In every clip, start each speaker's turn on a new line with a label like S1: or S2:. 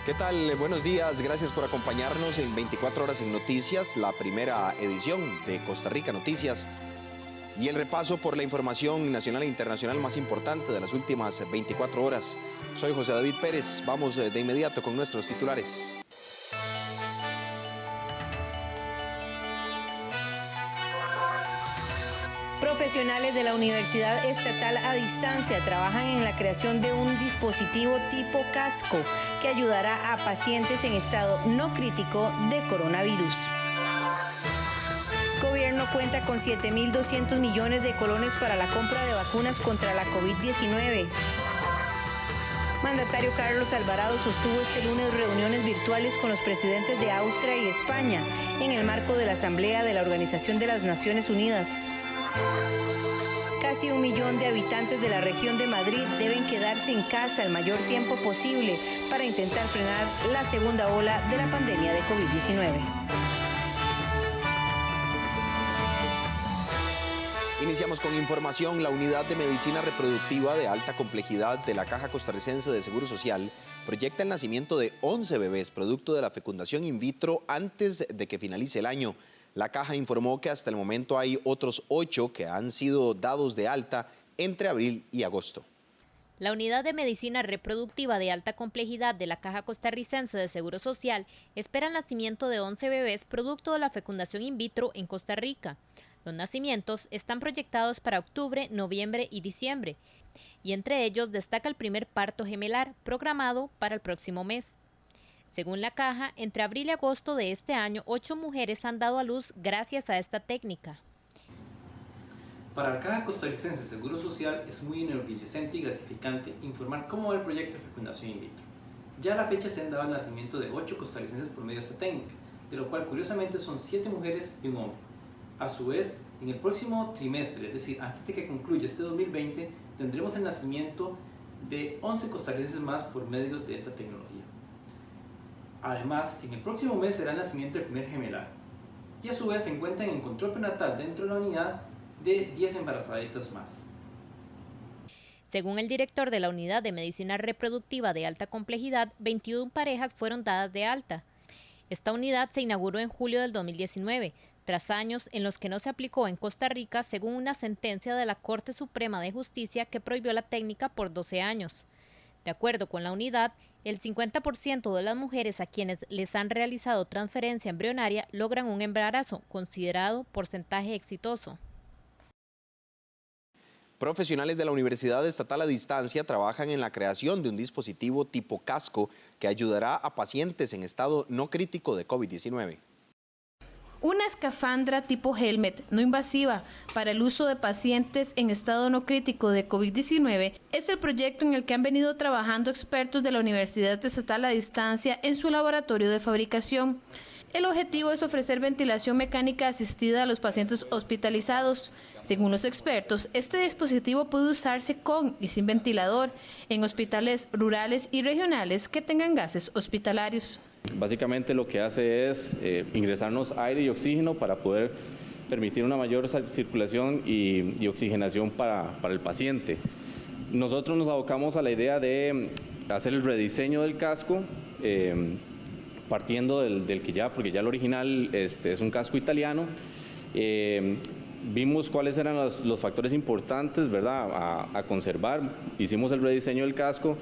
S1: ¿Qué tal? Buenos días, gracias por acompañarnos en 24 horas en Noticias, la primera edición de Costa Rica Noticias y el repaso por la información nacional e internacional más importante de las últimas 24 horas. Soy José David Pérez, vamos de inmediato con nuestros titulares.
S2: Profesionales de la Universidad Estatal a Distancia trabajan en la creación de un dispositivo tipo casco que ayudará a pacientes en estado no crítico de coronavirus. Gobierno cuenta con 7.200 millones de colones para la compra de vacunas contra la COVID-19. Mandatario Carlos Alvarado sostuvo este lunes reuniones virtuales con los presidentes de Austria y España en el marco de la Asamblea de la Organización de las Naciones Unidas. Casi 1 millón de habitantes de la región de Madrid deben quedarse en casa el mayor tiempo posible para intentar frenar la segunda ola de la pandemia de COVID-19.
S1: Iniciamos con información. La Unidad de Medicina Reproductiva de Alta Complejidad de la Caja Costarricense de Seguro Social proyecta el nacimiento de 11 bebés producto de la fecundación in vitro antes de que finalice el año. La Caja informó que hasta el momento hay otros 8 que han sido dados de alta entre abril y agosto.
S3: La Unidad de Medicina Reproductiva de Alta Complejidad de la Caja Costarricense de Seguro Social espera el nacimiento de 11 bebés producto de la fecundación in vitro en Costa Rica. Los nacimientos están proyectados para octubre, noviembre y diciembre, y entre ellos destaca el primer parto gemelar programado para el próximo mes. Según la Caja, entre abril y agosto de este año, 8 mujeres han dado a luz gracias a esta técnica.
S4: Para la Caja Costarricense de Seguro Social es muy enorgullecente y gratificante informar cómo va el proyecto de fecundación in vitro. Ya a la fecha se han dado el nacimiento de 8 costarricenses por medio de esta técnica, de lo cual curiosamente son 7 mujeres y un hombre. A su vez, en el próximo trimestre, es decir, antes de que concluya este 2020, tendremos el nacimiento de 11 costarricenses más por medio de esta tecnología. Además, en el próximo mes será el nacimiento del primer gemelar. Y a su vez se encuentran en control prenatal dentro de la unidad de 10 embarazaditas más.
S3: Según el director de la Unidad de Medicina Reproductiva de Alta Complejidad, 21 parejas fueron dadas de alta. Esta unidad se inauguró en julio del 2019, tras años en los que no se aplicó en Costa Rica según una sentencia de la Corte Suprema de Justicia que prohibió la técnica por 12 años. De acuerdo con la unidad, el 50% de las mujeres a quienes les han realizado transferencia embrionaria logran un embarazo, considerado porcentaje exitoso.
S1: Profesionales de la Universidad Estatal a Distancia trabajan en la creación de un dispositivo tipo casco que ayudará a pacientes en estado no crítico de COVID-19.
S5: Una escafandra tipo helmet no invasiva para el uso de pacientes en estado no crítico de COVID-19 es el proyecto en el que han venido trabajando expertos de la Universidad Estatal a Distancia en su laboratorio de fabricación. El objetivo es ofrecer ventilación mecánica asistida a los pacientes hospitalizados. Según los expertos, este dispositivo puede usarse con y sin ventilador en hospitales rurales y regionales que tengan gases hospitalarios.
S6: Básicamente lo que hace es ingresarnos aire y oxígeno para poder permitir una mayor circulación y oxigenación para el paciente. Nosotros nos abocamos a la idea de hacer el rediseño del casco, partiendo del que ya, porque ya el original es un casco italiano. Vimos cuáles eran los factores importantes, ¿verdad?, a conservar. Hicimos el rediseño del casco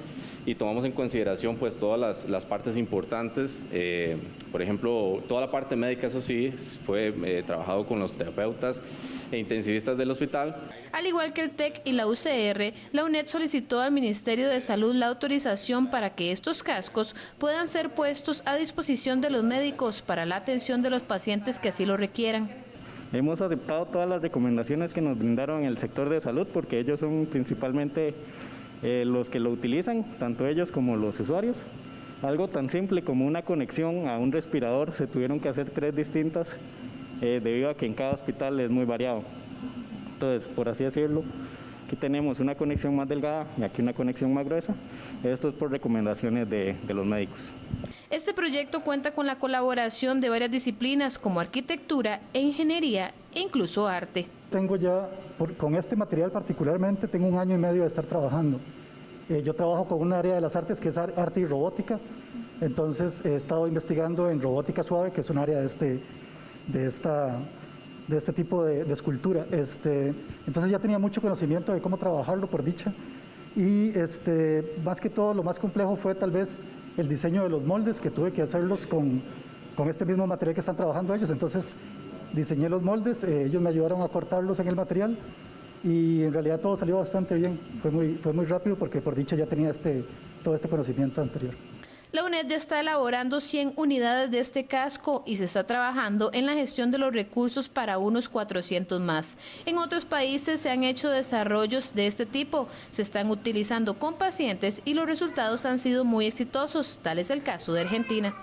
S6: y tomamos en consideración pues todas las partes importantes. Por ejemplo, toda la parte médica, eso sí, fue trabajado con los terapeutas e intensivistas del hospital.
S5: Al igual que el TEC y la UCR, la UNED solicitó al Ministerio de Salud la autorización para que estos cascos puedan ser puestos a disposición de los médicos para la atención de los pacientes que así lo requieran.
S7: Hemos aceptado todas las recomendaciones que nos brindaron el sector de salud porque ellos son principalmente los que lo utilizan, tanto ellos como los usuarios. Algo tan simple como una conexión a un respirador se tuvieron que hacer 3 distintas debido a que en cada hospital es muy variado. Entonces, por así decirlo, aquí tenemos una conexión más delgada y aquí una conexión más gruesa. Esto es por recomendaciones de los médicos.
S5: Este proyecto cuenta con la colaboración de varias disciplinas como arquitectura, ingeniería e incluso arte.
S8: Tengo ya, con este material particularmente, tengo 1 año y medio de estar trabajando. Yo trabajo con un área de las artes que es arte y robótica Entonces he estado investigando en robótica suave, que es un área de este tipo de escultura. Entonces ya tenía mucho conocimiento de cómo trabajarlo, por dicha. Y más que todo, lo más complejo fue tal vez el diseño de los moldes, que tuve que hacerlos con este mismo material que están trabajando ellos. Entonces diseñé los moldes, ellos me ayudaron a cortarlos en el material y en realidad todo salió bastante bien. Fue muy rápido porque por dicha ya tenía todo este conocimiento anterior.
S5: La UNED ya está elaborando 100 unidades de este casco y se está trabajando en la gestión de los recursos para unos 400 más. En otros países se han hecho desarrollos de este tipo, se están utilizando con pacientes y los resultados han sido muy exitosos, tal es el caso de Argentina.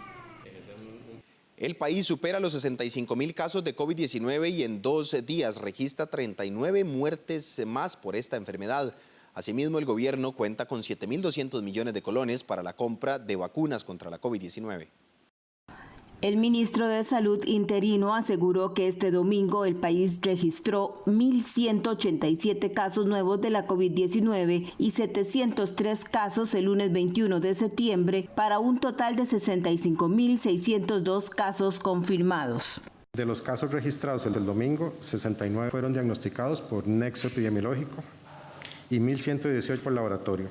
S1: El país supera los 65.000 casos de COVID-19 y en 2 días registra 39 muertes más por esta enfermedad. Asimismo, el gobierno cuenta con 7.200 millones de colones para la compra de vacunas contra la COVID-19.
S9: El ministro de Salud interino aseguró que este domingo el país registró 1.187 casos nuevos de la COVID-19 y 703 casos el lunes 21 de septiembre para un total de 65.602 casos confirmados.
S10: De los casos registrados el del domingo, 69 fueron diagnosticados por nexo epidemiológico y 1.118 por laboratorio.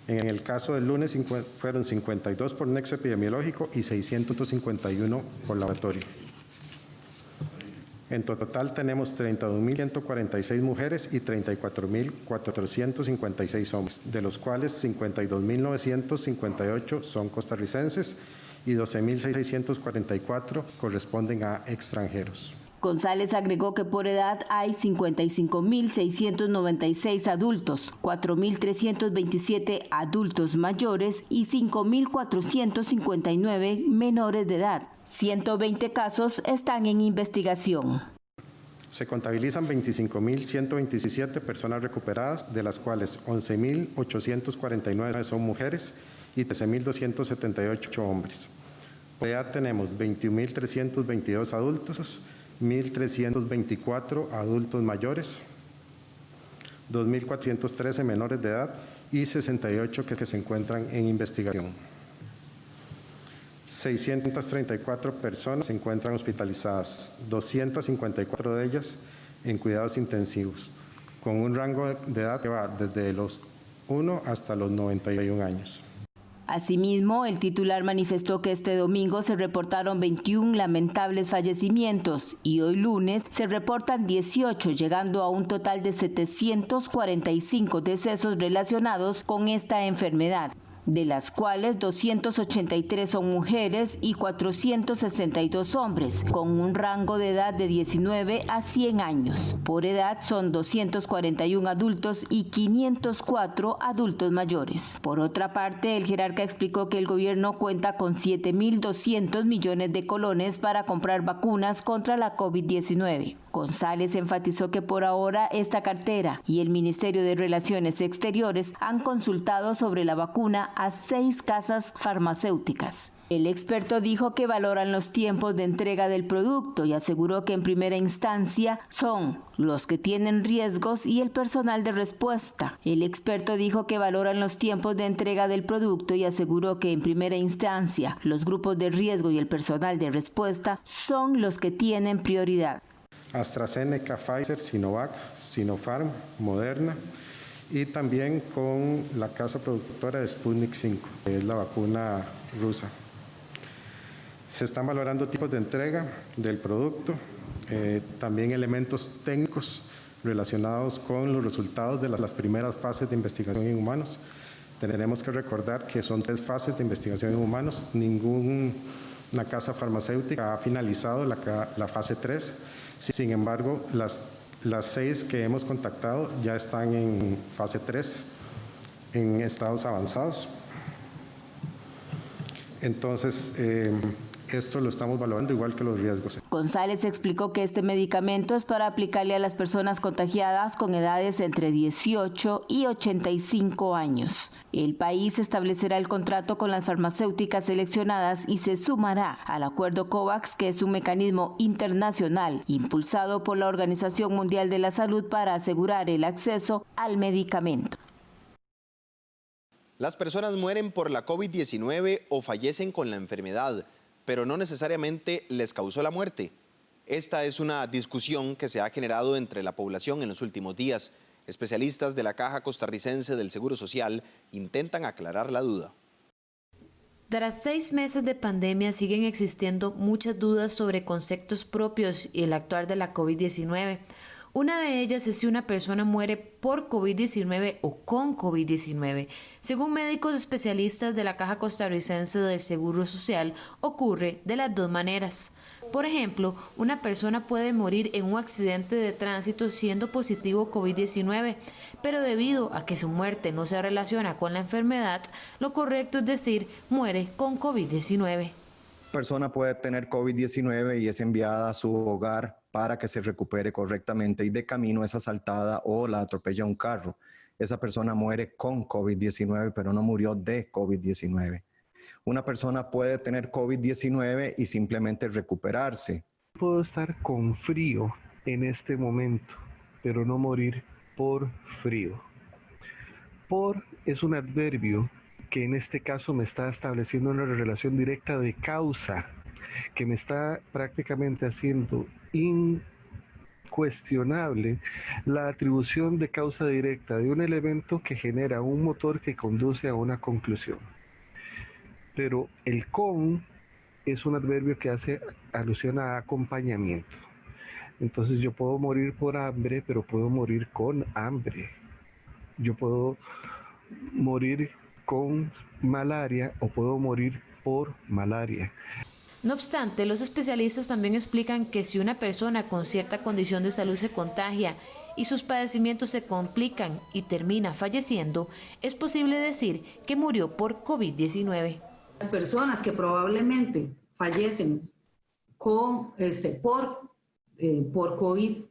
S10: En el caso del lunes fueron 52 por nexo epidemiológico y 651 por laboratorio. En total tenemos 32.146 mujeres y 34.456 hombres, de los cuales 52.958 son costarricenses y 12.644 corresponden a extranjeros.
S9: González agregó que por edad hay 55.696 adultos, 4.327 adultos mayores y 5.459 menores de edad. 120 casos están en investigación.
S10: Se contabilizan 25.127 personas recuperadas, de las cuales 11.849 son mujeres y 13.278 hombres. Por edad tenemos 21.322 adultos, 1.324 adultos mayores, 2.413 menores de edad y 68 que se encuentran en investigación. 634 personas se encuentran hospitalizadas, 254 de ellas en cuidados intensivos, con un rango de edad que va desde los 1 hasta los 91 años.
S9: Asimismo, el titular manifestó que este domingo se reportaron 21 lamentables fallecimientos y hoy lunes se reportan 18, llegando a un total de 745 decesos relacionados con esta enfermedad, de las cuales 283 son mujeres y 462 hombres, con un rango de edad de 19 a 100 años. Por edad son 241 adultos y 504 adultos mayores. Por otra parte, el jerarca explicó que el gobierno cuenta con 7.200 millones de colones para comprar vacunas contra la COVID-19. González enfatizó que por ahora esta cartera y el Ministerio de Relaciones Exteriores han consultado sobre la vacuna a 6 casas farmacéuticas. El experto dijo que valoran los tiempos de entrega del producto y aseguró que en primera instancia son los que tienen riesgos y el personal de respuesta. El experto dijo que valoran los tiempos de entrega del producto y aseguró que en primera instancia los grupos de riesgo y el personal de respuesta son los que tienen prioridad.
S10: AstraZeneca, Pfizer, Sinovac, Sinopharm, Moderna y también con la casa productora de Sputnik 5, que es la vacuna rusa. Se están valorando tipos de entrega del producto, también elementos técnicos relacionados con los resultados de las primeras fases de investigación en humanos. Tenemos que recordar que son 3 fases de investigación en humanos, ninguna casa farmacéutica ha finalizado la fase 3. Sin embargo, las 6 que hemos contactado ya están en fase 3, en estados avanzados. Entonces, esto lo estamos valorando igual que los riesgos.
S9: González explicó que este medicamento es para aplicarle a las personas contagiadas con edades entre 18 y 85 años. El país establecerá el contrato con las farmacéuticas seleccionadas y se sumará al acuerdo COVAX, que es un mecanismo internacional impulsado por la Organización Mundial de la Salud para asegurar el acceso al medicamento.
S1: Las personas mueren por la COVID-19 o fallecen con la enfermedad, pero no necesariamente les causó la muerte. Esta es una discusión que se ha generado entre la población en los últimos días. Especialistas de la Caja Costarricense del Seguro Social intentan aclarar la duda.
S5: Tras 6 meses de pandemia siguen existiendo muchas dudas sobre conceptos propios y el actuar de la COVID-19. Una de ellas es si una persona muere por COVID-19 o con COVID-19. Según médicos especialistas de la Caja Costarricense del Seguro Social, ocurre de las dos maneras. Por ejemplo, una persona puede morir en un accidente de tránsito siendo positivo COVID-19, pero debido a que su muerte no se relaciona con la enfermedad, lo correcto es decir, muere con COVID-19.
S11: Persona puede tener COVID-19 y es enviada a su hogar para que se recupere correctamente y de camino es asaltada o la atropella un carro. Esa persona muere con COVID-19, pero no murió de COVID-19. Una persona puede tener COVID-19 y simplemente recuperarse.
S12: Puedo estar con frío en este momento, pero no morir por frío. Por es un adverbio que en este caso me está estableciendo una relación directa de causa, que me está prácticamente haciendo incuestionable la atribución de causa directa de un elemento que genera un motor que conduce a una conclusión. Pero el con es un adverbio que hace alusión a acompañamiento. Entonces yo puedo morir por hambre, pero puedo morir con hambre. Yo puedo morir con malaria o puedo morir por malaria.
S5: No obstante, los especialistas también explican que si una persona con cierta condición de salud se contagia y sus padecimientos se complican y termina falleciendo, es posible decir que murió por COVID-19.
S13: Las personas que probablemente fallecen con, por COVID,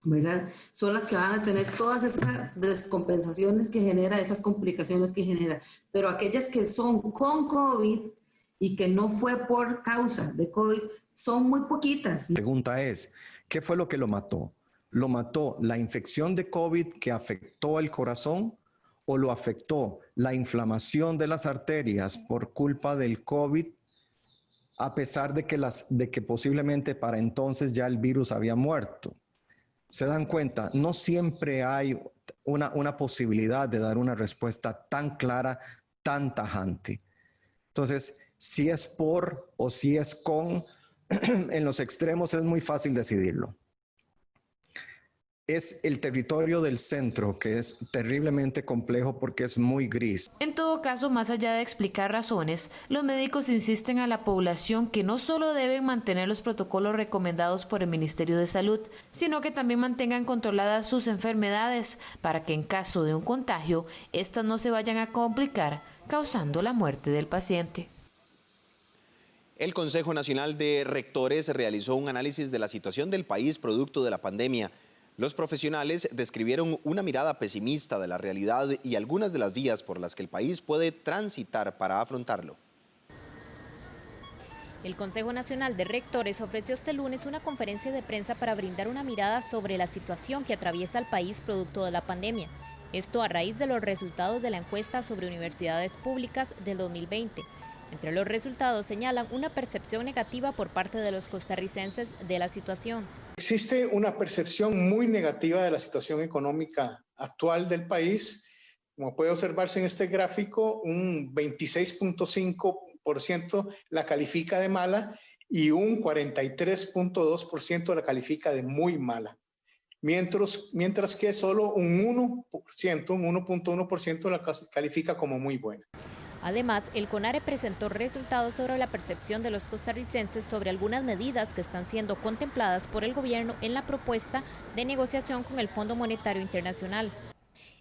S13: ¿verdad? Son las que van a tener todas estas descompensaciones que genera, esas complicaciones que genera. Pero aquellas que son con COVID y que no fue por causa de COVID, son muy poquitas.
S11: La pregunta es, ¿qué fue lo que lo mató? ¿Lo mató la infección de COVID que afectó el corazón o lo afectó la inflamación de las arterias por culpa del COVID, a pesar de que posiblemente para entonces ya el virus había muerto? Se dan cuenta, no siempre hay una posibilidad de dar una respuesta tan clara, tan tajante. Entonces, si es por o si es con, en los extremos es muy fácil decidirlo. Es el territorio del centro que es terriblemente complejo porque es muy gris.
S5: En todo caso, más allá de explicar razones, los médicos insisten a la población que no solo deben mantener los protocolos recomendados por el Ministerio de Salud, sino que también mantengan controladas sus enfermedades para que en caso de un contagio, estas no se vayan a complicar, causando la muerte del paciente.
S1: El Consejo Nacional de Rectores realizó un análisis de la situación del país producto de la pandemia. Los profesionales describieron una mirada pesimista de la realidad y algunas de las vías por las que el país puede transitar para afrontarlo.
S3: El Consejo Nacional de Rectores ofreció este lunes una conferencia de prensa para brindar una mirada sobre la situación que atraviesa el país producto de la pandemia. Esto a raíz de los resultados de la encuesta sobre universidades públicas del 2020. Entre los resultados señalan una percepción negativa por parte de los costarricenses de la situación.
S14: Existe una percepción muy negativa de la situación económica actual del país. Como puede observarse en este gráfico, un 26.5% la califica de mala y un 43.2% la califica de muy mala. Mientras que solo un 1.1% la califica como muy buena.
S3: Además, el CONARE presentó resultados sobre la percepción de los costarricenses sobre algunas medidas que están siendo contempladas por el gobierno en la propuesta de negociación con el Fondo Monetario Internacional.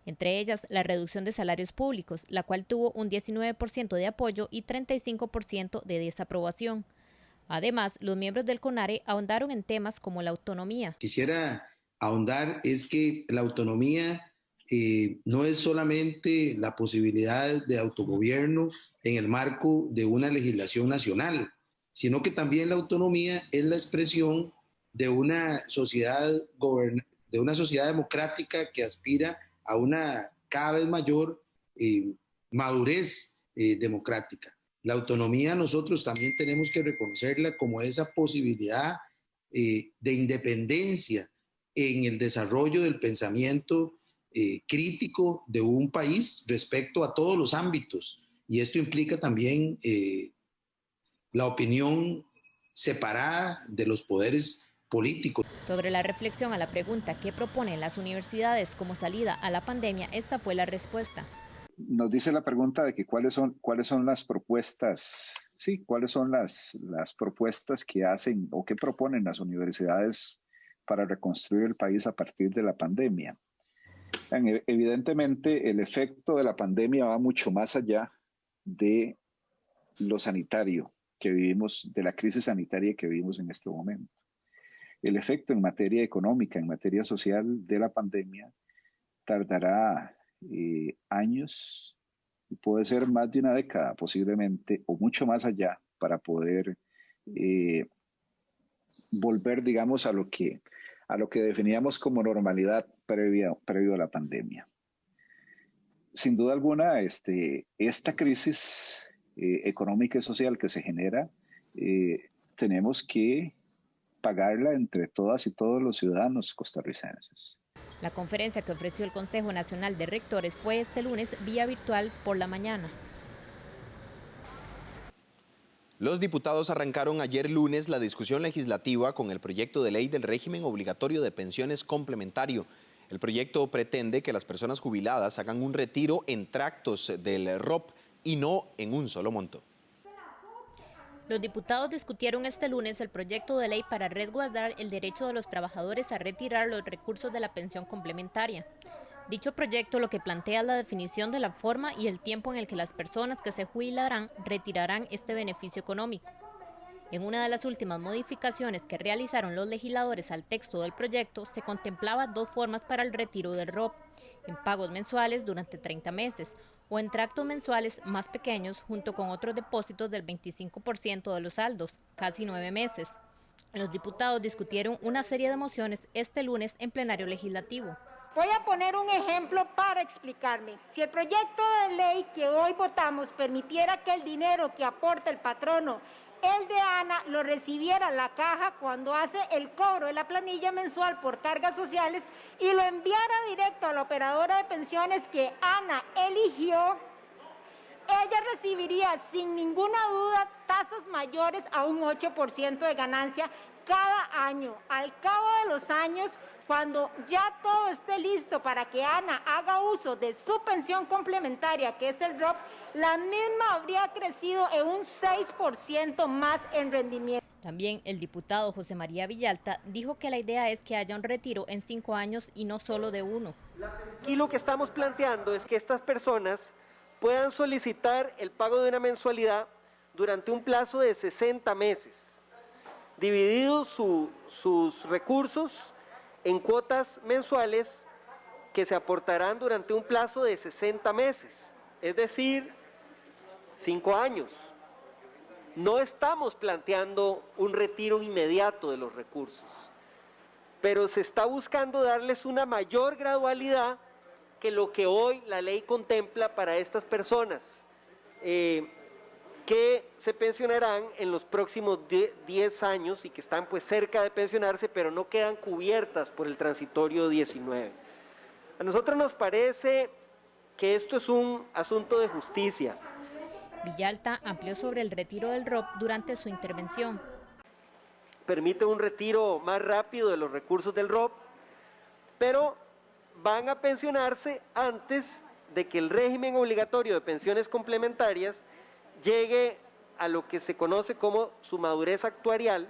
S3: Entre ellas, la reducción de salarios públicos, la cual tuvo un 19% de apoyo y 35% de desaprobación. Además, los miembros del CONARE ahondaron en temas como la autonomía.
S15: Quisiera ahondar es que la autonomía no es solamente la posibilidad de autogobierno en el marco de una legislación nacional, sino que también la autonomía es la expresión de una sociedad democrática que aspira a una cada vez mayor madurez democrática. La autonomía nosotros también tenemos que reconocerla como esa posibilidad de independencia en el desarrollo del pensamiento crítico de un país respecto a todos los ámbitos. Y esto implica también la opinión separada de los poderes políticos.
S3: Sobre la reflexión a la pregunta ¿qué proponen las universidades como salida a la pandemia? Esta fue la respuesta.
S16: Nos dice la pregunta de que cuáles son las propuestas, sí, cuáles son las propuestas que hacen o que proponen las universidades para reconstruir el país a partir de la pandemia. Evidentemente, el efecto de la pandemia va mucho más allá de lo sanitario que vivimos, de la crisis sanitaria que vivimos en este momento. El efecto en materia económica, en materia social de la pandemia tardará años y puede ser más de una década posiblemente o mucho más allá para poder volver, digamos, a lo que definíamos como normalidad previo a la pandemia. Sin duda alguna, esta crisis económica y social que se genera, tenemos que pagarla entre todas y todos los ciudadanos costarricenses.
S3: La conferencia que ofreció el Consejo Nacional de Rectores fue este lunes vía virtual por la mañana.
S1: Los diputados arrancaron ayer lunes la discusión legislativa con el proyecto de ley del régimen obligatorio de pensiones complementario. El proyecto pretende que las personas jubiladas hagan un retiro en tractos del ROP y no en un solo monto.
S3: Los diputados discutieron este lunes el proyecto de ley para resguardar el derecho de los trabajadores a retirar los recursos de la pensión complementaria. Dicho proyecto lo que plantea es la definición de la forma y el tiempo en el que las personas que se jubilarán retirarán este beneficio económico. En una de las últimas modificaciones que realizaron los legisladores al texto del proyecto, se contemplaba dos formas para el retiro del ROP, en pagos mensuales durante 30 meses o en tractos mensuales más pequeños junto con otros depósitos del 25% de los saldos, casi 9 meses. Los diputados discutieron una serie de mociones este lunes en plenario legislativo.
S17: Voy a poner un ejemplo para explicarme. Si el proyecto de ley que hoy votamos permitiera que el dinero que aporta el patrono, el de ANA, lo recibiera la caja cuando hace el cobro de la planilla mensual por cargas sociales y lo enviara directo a la operadora de pensiones que ANA eligió, ella recibiría sin ninguna duda tasas mayores a un 8% de ganancia cada año. Al cabo de los años, cuando ya todo esté listo para que ANA haga uso de su pensión complementaria, que es el ROP, la misma habría crecido en un 6% más en rendimiento.
S3: También el diputado José María Villalta dijo que la idea es que haya un retiro en 5 años y no solo de 1.
S18: Aquí lo que estamos planteando es que estas personas puedan solicitar el pago de una mensualidad durante un plazo de 60 meses, divididos sus recursos en cuotas mensuales que se aportarán durante un plazo de 60 meses, es decir, 5 años. No estamos planteando un retiro inmediato de los recursos, pero se está buscando darles una mayor gradualidad que lo que hoy la ley contempla para estas personas, que se pensionarán en los próximos 10 años y que están pues cerca de pensionarse, pero no quedan cubiertas por el transitorio 19. A nosotros nos parece que esto es un asunto de justicia.
S3: Villalta amplió sobre el retiro del ROP durante su intervención.
S18: Permite un retiro más rápido de los recursos del ROP, pero van a pensionarse antes de que el régimen obligatorio de pensiones complementarias llegue a lo que se conoce como su madurez actuarial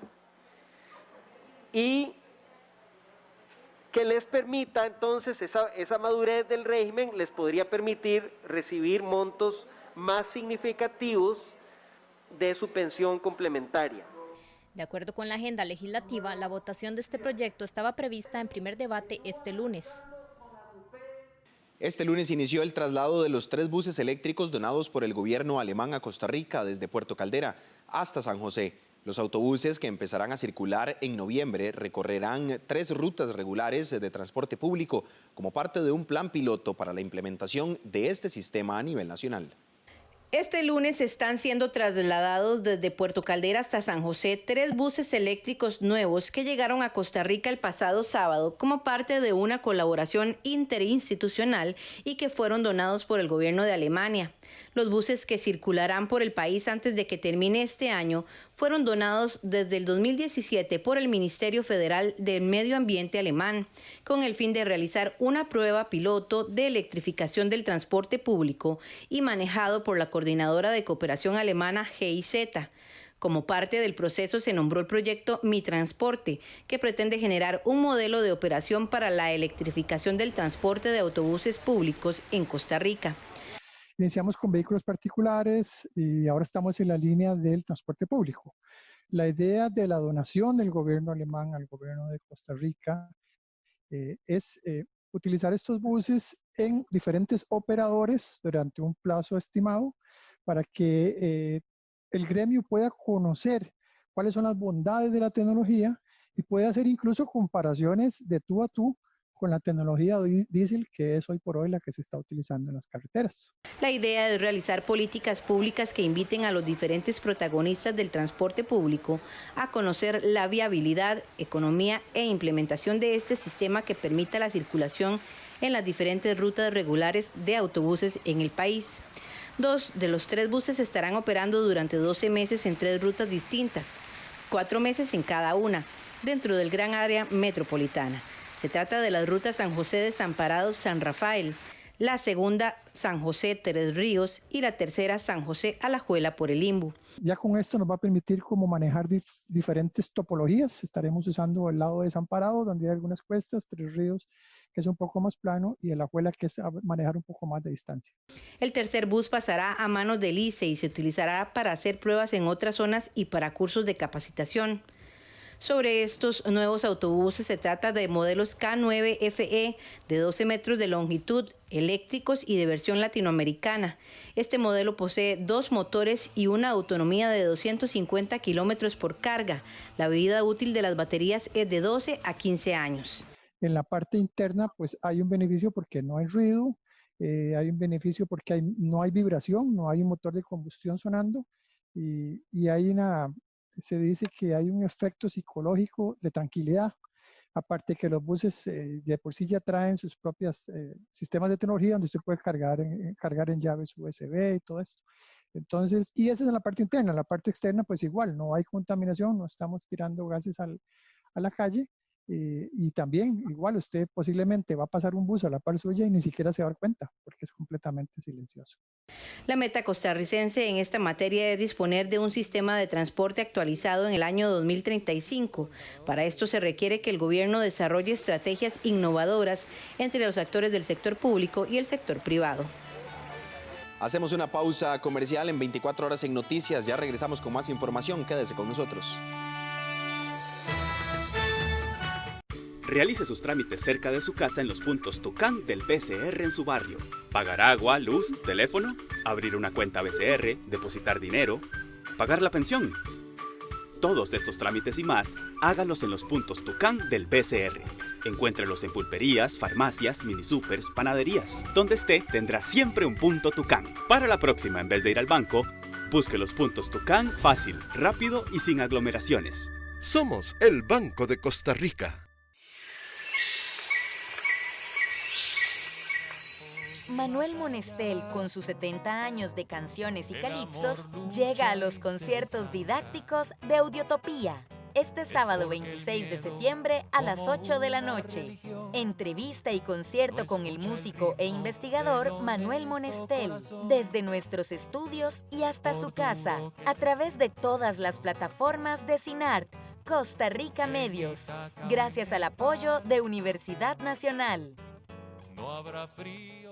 S18: y que les permita entonces esa madurez del régimen les podría permitir recibir montos más significativos de su pensión complementaria.
S3: De acuerdo con la agenda legislativa, la votación de este proyecto estaba prevista en primer debate este lunes.
S1: Este lunes inició el traslado de los 3 buses eléctricos donados por el gobierno alemán a Costa Rica desde Puerto Caldera hasta San José. Los autobuses que empezarán a circular en noviembre recorrerán 3 rutas regulares de transporte público como parte de un plan piloto para la implementación de este sistema a nivel nacional.
S2: Este lunes están siendo trasladados desde Puerto Caldera hasta San José 3 buses eléctricos nuevos que llegaron a Costa Rica el pasado sábado como parte de una colaboración interinstitucional y que fueron donados por el gobierno de Alemania. Los buses que circularán por el país antes de que termine este año fueron donados desde el 2017 por el Ministerio Federal del Medio Ambiente alemán, con el fin de realizar una prueba piloto de electrificación del transporte público y manejado por la Coordinadora de Cooperación Alemana GIZ. Como parte del proceso se nombró el proyecto Mi Transporte, que pretende generar un modelo de operación para la electrificación del transporte de autobuses públicos en Costa Rica.
S19: Iniciamos con vehículos particulares y ahora estamos en la línea del transporte público. La idea de la donación del gobierno alemán al gobierno de Costa Rica es utilizar estos buses en diferentes operadores durante un plazo estimado para que el gremio pueda conocer cuáles son las bondades de la tecnología y pueda hacer incluso comparaciones de tú a tú con la tecnología diésel, que es hoy por hoy la que se está utilizando en las carreteras.
S2: La idea es realizar políticas públicas que inviten a los diferentes protagonistas del transporte público a conocer la viabilidad, economía e implementación de este sistema que permita la circulación en las diferentes rutas regulares de autobuses en el país. 2 de los 3 buses estarán operando durante 12 meses en 3 rutas distintas, 4 meses en cada una, dentro del gran área metropolitana. Se trata de las rutas San José Desamparados-San Rafael, la segunda San José Tres Ríos y la tercera San José Alajuela por el Imbu.
S19: Ya con esto nos va a permitir como manejar diferentes topologías. Estaremos usando el lado desamparado, donde hay algunas cuestas, Tres Ríos, que es un poco más plano, y Alajuela, que es a manejar un poco más de distancia.
S2: El tercer bus pasará a manos del ICE y se utilizará para hacer pruebas en otras zonas y para cursos de capacitación. Sobre estos nuevos autobuses se trata de modelos K9FE de 12 metros de longitud, eléctricos y de versión latinoamericana. Este modelo posee 2 motores y una autonomía de 250 kilómetros por carga. La vida útil de las baterías es de 12 a 15 años.
S19: En la parte interna pues hay un beneficio porque no hay ruido, hay un beneficio porque no hay vibración, no hay un motor de combustión sonando y hay se dice que hay un efecto psicológico de tranquilidad, aparte que los buses de por sí ya traen sus propios sistemas de tecnología donde usted puede cargar en llaves USB y todo esto. Entonces, y esa es en la parte interna. En la parte externa pues igual, no hay contaminación, no estamos tirando gases a la calle. Y también, igual, usted posiblemente va a pasar un bus a la par suya y ni siquiera se va a dar cuenta, porque es completamente silencioso.
S2: La meta costarricense en esta materia es disponer de un sistema de transporte actualizado en el año 2035. Para esto se requiere que el gobierno desarrolle estrategias innovadoras entre los actores del sector público y el sector privado.
S1: Hacemos una pausa comercial en 24 horas en Noticias. Ya regresamos con más información. Quédese con nosotros.
S20: Realice sus trámites cerca de su casa en los puntos Tucán del BCR en su barrio. Pagar agua, luz, teléfono, abrir una cuenta BCR, depositar dinero, pagar la pensión. Todos estos trámites y más, hágalos en los puntos Tucán del BCR. Encuéntrelos en pulperías, farmacias, minisupers, panaderías. Donde esté, tendrá siempre un punto Tucán. Para la próxima, en vez de ir al banco, busque los puntos Tucán fácil, rápido y sin aglomeraciones.
S21: Somos el Banco de Costa Rica.
S22: Manuel Monestel, con sus 70 años de canciones y calipsos, llega a los conciertos didácticos de Audiotopía, este sábado 26 de septiembre a las 8 de la noche. Entrevista y concierto con el músico e investigador Manuel Monestel, desde nuestros estudios y hasta su casa, a través de todas las plataformas de CINART, Costa Rica Medios, gracias al apoyo de Universidad Nacional.
S21: No habrá frío.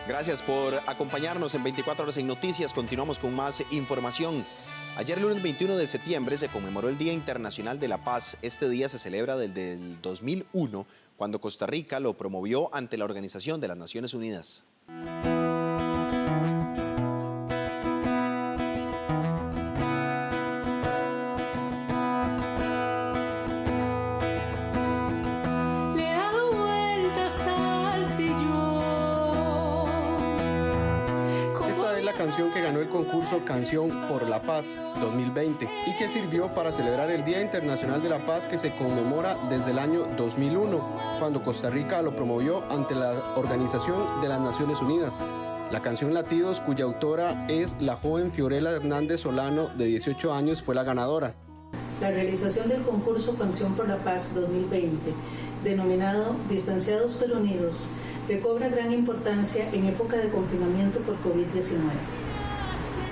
S1: Gracias por acompañarnos en 24 horas en Noticias. Continuamos con más información. Ayer, lunes 21 de septiembre, se conmemoró el Día Internacional de la Paz. Este día se celebra desde el 2001, cuando Costa Rica lo promovió ante la Organización de las Naciones Unidas.
S4: canción que ganó el concurso Canción por la Paz 2020 y que sirvió para celebrar el Día Internacional de la Paz que se conmemora desde el año 2001, cuando Costa Rica lo promovió ante la Organización de las Naciones Unidas. La canción Latidos, cuya autora es la joven Fiorella Hernández Solano, de 18 años, fue la ganadora.
S6: La realización del concurso Canción por la Paz 2020, denominado Distanciados pero Unidos, recobra gran importancia en época de confinamiento por COVID-19.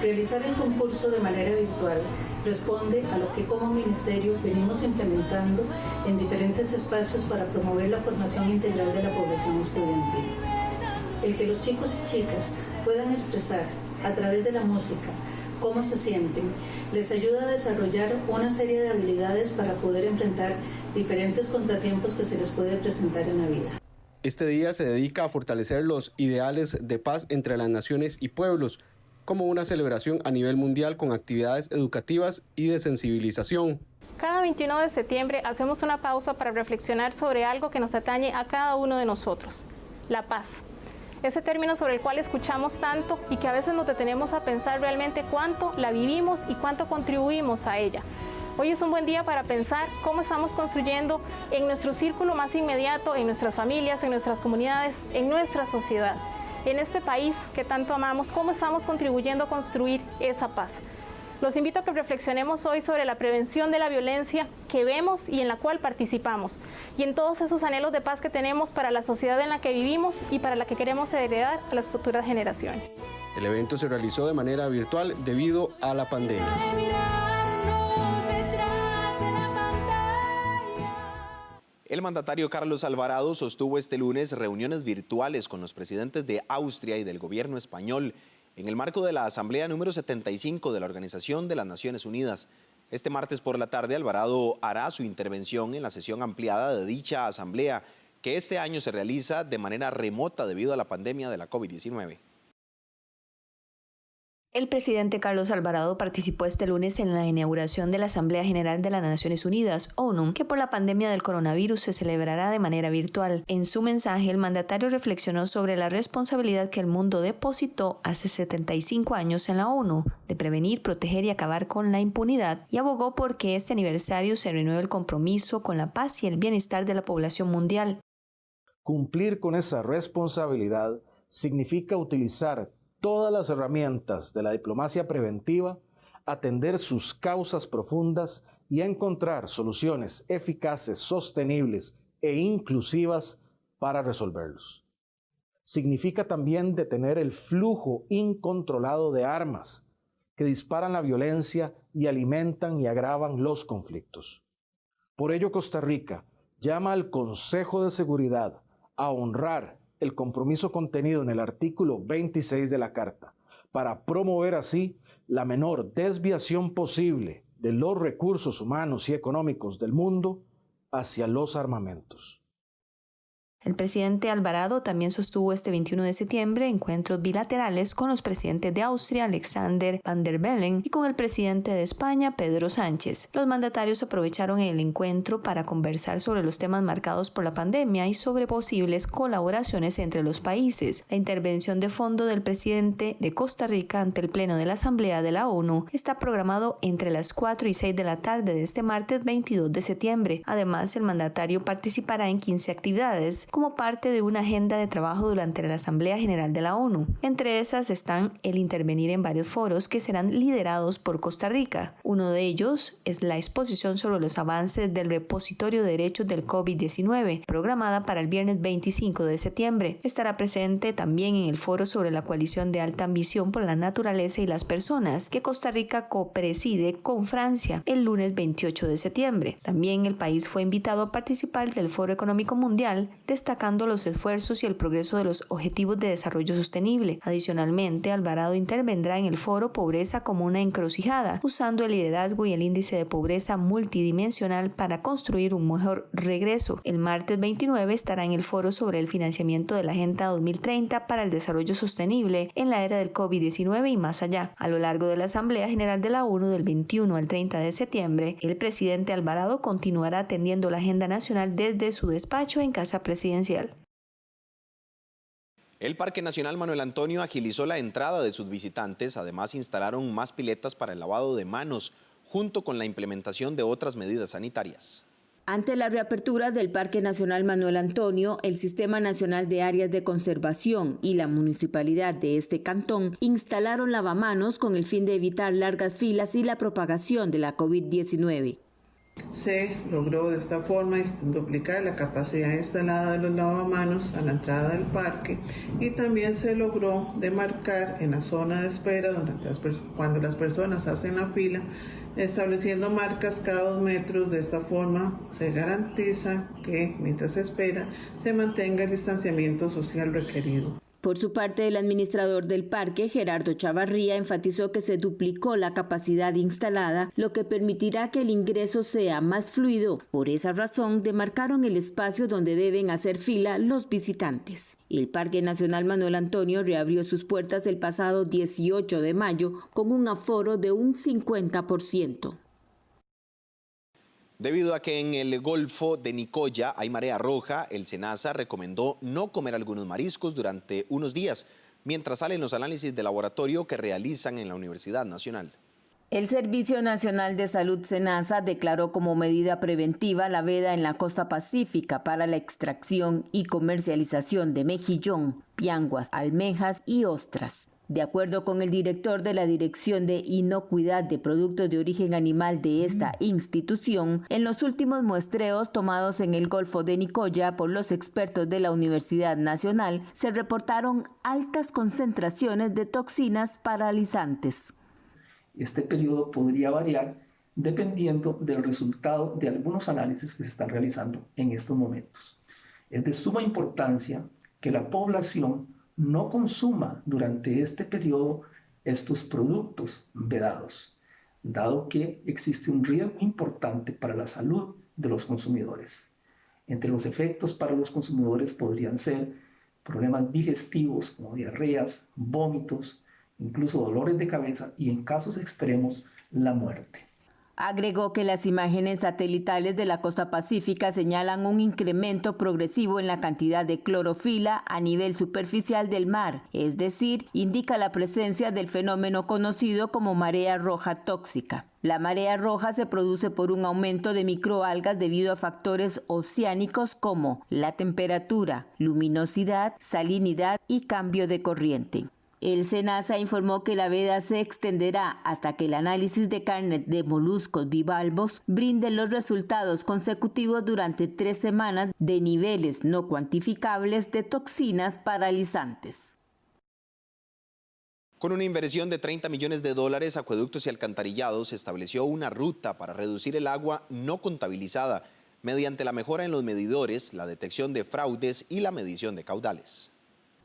S6: Realizar el concurso de manera virtual responde a lo que como ministerio venimos implementando en diferentes espacios para promover la formación integral de la población estudiantil. El que los chicos y chicas puedan expresar a través de la música cómo se sienten, les ayuda a desarrollar una serie de habilidades para poder enfrentar diferentes contratiempos que se les puede presentar en la vida.
S4: Este día se dedica a fortalecer los ideales de paz entre las naciones y pueblos, como una celebración a nivel mundial con actividades educativas y de sensibilización.
S23: Cada 21 de septiembre hacemos una pausa para reflexionar sobre algo que nos atañe a cada uno de nosotros, la paz. Ese término sobre el cual escuchamos tanto y que a veces nos detenemos a pensar realmente cuánto la vivimos y cuánto contribuimos a ella. Hoy es un buen día para pensar cómo estamos construyendo en nuestro círculo más inmediato, en nuestras familias, en nuestras comunidades, en nuestra sociedad, en este país que tanto amamos, cómo estamos contribuyendo a construir esa paz. Los invito a que reflexionemos hoy sobre la prevención de la violencia que vemos y en la cual participamos, y en todos esos anhelos de paz que tenemos para la sociedad en la que vivimos y para la que queremos heredar a las futuras generaciones.
S4: El evento se realizó de manera virtual debido a la pandemia.
S1: El mandatario Carlos Alvarado sostuvo este lunes reuniones virtuales con los presidentes de Austria y del gobierno español en el marco de la Asamblea número 75 de la Organización de las Naciones Unidas. Este martes por la tarde, Alvarado hará su intervención en la sesión ampliada de dicha asamblea, que este año se realiza de manera remota debido a la pandemia de la COVID-19.
S2: El presidente Carlos Alvarado participó este lunes en la inauguración de la Asamblea General de las Naciones Unidas, ONU, que por la pandemia del coronavirus se celebrará de manera virtual. En su mensaje, el mandatario reflexionó sobre la responsabilidad que el mundo depositó hace 75 años en la ONU, de prevenir, proteger y acabar con la impunidad, y abogó por que este aniversario se renueve el compromiso con la paz y el bienestar de la población mundial.
S24: Cumplir con esa responsabilidad significa utilizar todas las herramientas de la diplomacia preventiva, atender sus causas profundas y encontrar soluciones eficaces, sostenibles e inclusivas para resolverlos. Significa también detener el flujo incontrolado de armas que disparan la violencia y alimentan y agravan los conflictos. Por ello, Costa Rica llama al Consejo de Seguridad a honrar el compromiso contenido en el artículo 26 de la Carta, para promover así la menor desviación posible de los recursos humanos y económicos del mundo hacia los armamentos.
S2: El presidente Alvarado también sostuvo este 21 de septiembre encuentros bilaterales con los presidentes de Austria, Alexander Van der Bellen, y con el presidente de España, Pedro Sánchez. Los mandatarios aprovecharon el encuentro para conversar sobre los temas marcados por la pandemia y sobre posibles colaboraciones entre los países. La intervención de fondo del presidente de Costa Rica ante el Pleno de la Asamblea de la ONU está programado entre las 4 y 6 de la tarde de este martes 22 de septiembre. Además, el mandatario participará en 15 actividades como parte de una agenda de trabajo durante la Asamblea General de la ONU. Entre esas están el intervenir en varios foros que serán liderados por Costa Rica. Uno de ellos es la exposición sobre los avances del repositorio de derechos del COVID-19, programada para el viernes 25 de septiembre. Estará presente también en el foro sobre la coalición de alta ambición por la naturaleza y las personas, que Costa Rica copreside con Francia el lunes 28 de septiembre. También el país fue invitado a participar del Foro Económico Mundial, destacando los esfuerzos y el progreso de los Objetivos de Desarrollo Sostenible. Adicionalmente, Alvarado intervendrá en el foro Pobreza como una encrucijada, usando el liderazgo y el índice de pobreza multidimensional para construir un mejor regreso. El martes 29 estará en el foro sobre el financiamiento de la Agenda 2030 para el Desarrollo Sostenible en la era del COVID-19 y más allá. A lo largo de la Asamblea General de la ONU del 21 al 30 de septiembre, el presidente Alvarado continuará atendiendo la agenda nacional desde su despacho en Casa Presidencial.
S1: El Parque Nacional Manuel Antonio agilizó la entrada de sus visitantes. Además, instalaron más piletas para el lavado de manos, junto con la implementación de otras medidas sanitarias.
S7: Ante la reapertura del Parque Nacional Manuel Antonio, el Sistema Nacional de Áreas de Conservación y la Municipalidad de este cantón instalaron lavamanos con el fin de evitar largas filas y la propagación de la COVID-19.
S8: Se logró de esta forma duplicar la capacidad instalada de los lavamanos a la entrada del parque y también se logró demarcar en la zona de espera cuando las personas hacen la fila, estableciendo marcas cada 2 metros. De esta forma se garantiza que mientras se espera se mantenga el distanciamiento social requerido.
S7: Por su parte, el administrador del parque, Gerardo Chavarría, enfatizó que se duplicó la capacidad instalada, lo que permitirá que el ingreso sea más fluido. Por esa razón, demarcaron el espacio donde deben hacer fila los visitantes. El Parque Nacional Manuel Antonio reabrió sus puertas el pasado 18 de mayo con un aforo de un 50%.
S1: Debido a que en el Golfo de Nicoya hay marea roja, el SENASA recomendó no comer algunos mariscos durante unos días, mientras salen los análisis de laboratorio que realizan en la Universidad Nacional.
S7: El Servicio Nacional de Salud SENASA declaró como medida preventiva la veda en la costa pacífica para la extracción y comercialización de mejillón, pianguas, almejas y ostras. De acuerdo con el director de la Dirección de Inocuidad de Productos de Origen Animal de esta institución, en los últimos muestreos tomados en el Golfo de Nicoya por los expertos de la Universidad Nacional, se reportaron altas concentraciones de toxinas paralizantes.
S9: Este periodo podría variar dependiendo del resultado de algunos análisis que se están realizando en estos momentos. Es de suma importancia que la población no consuma durante este periodo estos productos vedados, dado que existe un riesgo importante para la salud de los consumidores. Entre los efectos para los consumidores podrían ser problemas digestivos como diarreas, vómitos, incluso dolores de cabeza y en casos extremos la muerte.
S7: Agregó que las imágenes satelitales de la costa pacífica señalan un incremento progresivo en la cantidad de clorofila a nivel superficial del mar, es decir, indica la presencia del fenómeno conocido como marea roja tóxica. La marea roja se produce por un aumento de microalgas debido a factores oceánicos como la temperatura, luminosidad, salinidad y cambio de corriente. El SENASA informó que la veda se extenderá hasta que el análisis de carne de moluscos bivalvos brinde los resultados consecutivos durante 3 semanas de niveles no cuantificables de toxinas paralizantes.
S1: Con una inversión de $30 millones, Acueductos y Alcantarillados estableció una ruta para reducir el agua no contabilizada mediante la mejora en los medidores, la detección de fraudes y la medición de caudales.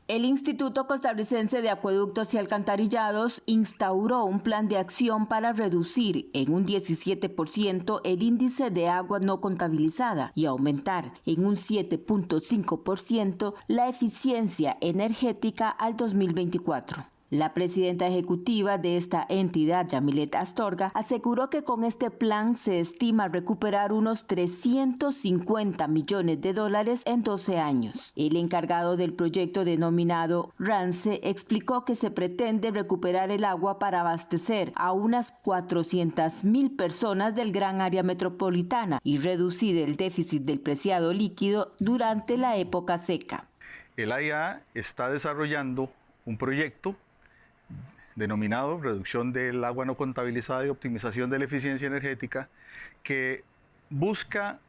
S7: El Instituto Costarricense de Acueductos y Alcantarillados instauró un plan de acción para reducir en un 17% el índice de agua no contabilizada y aumentar en un 7.5% la eficiencia energética al 2024. La presidenta ejecutiva de esta entidad, Yamilet Astorga, aseguró que con este plan se estima recuperar unos $350 millones en 12 años. El encargado del proyecto denominado RANCE explicó que se pretende recuperar el agua para abastecer a unas 400.000 personas del gran área metropolitana y reducir el déficit del preciado líquido durante la época seca.
S10: El AIA está desarrollando un proyecto denominado Reducción del Agua No Contabilizada y Optimización de la Eficiencia Energética, que busca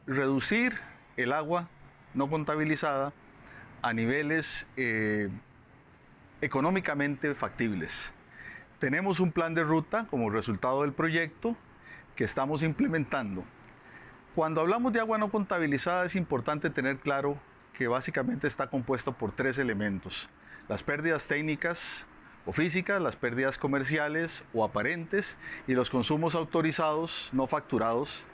S10: reducir el agua no contabilizada a niveles económicamente factibles. Tenemos un plan de ruta como resultado del proyecto que estamos implementando. Cuando hablamos de agua no contabilizada es importante tener claro que básicamente está compuesto por 3 elementos: las pérdidas técnicas o físicas, las pérdidas comerciales o aparentes y los consumos autorizados no facturados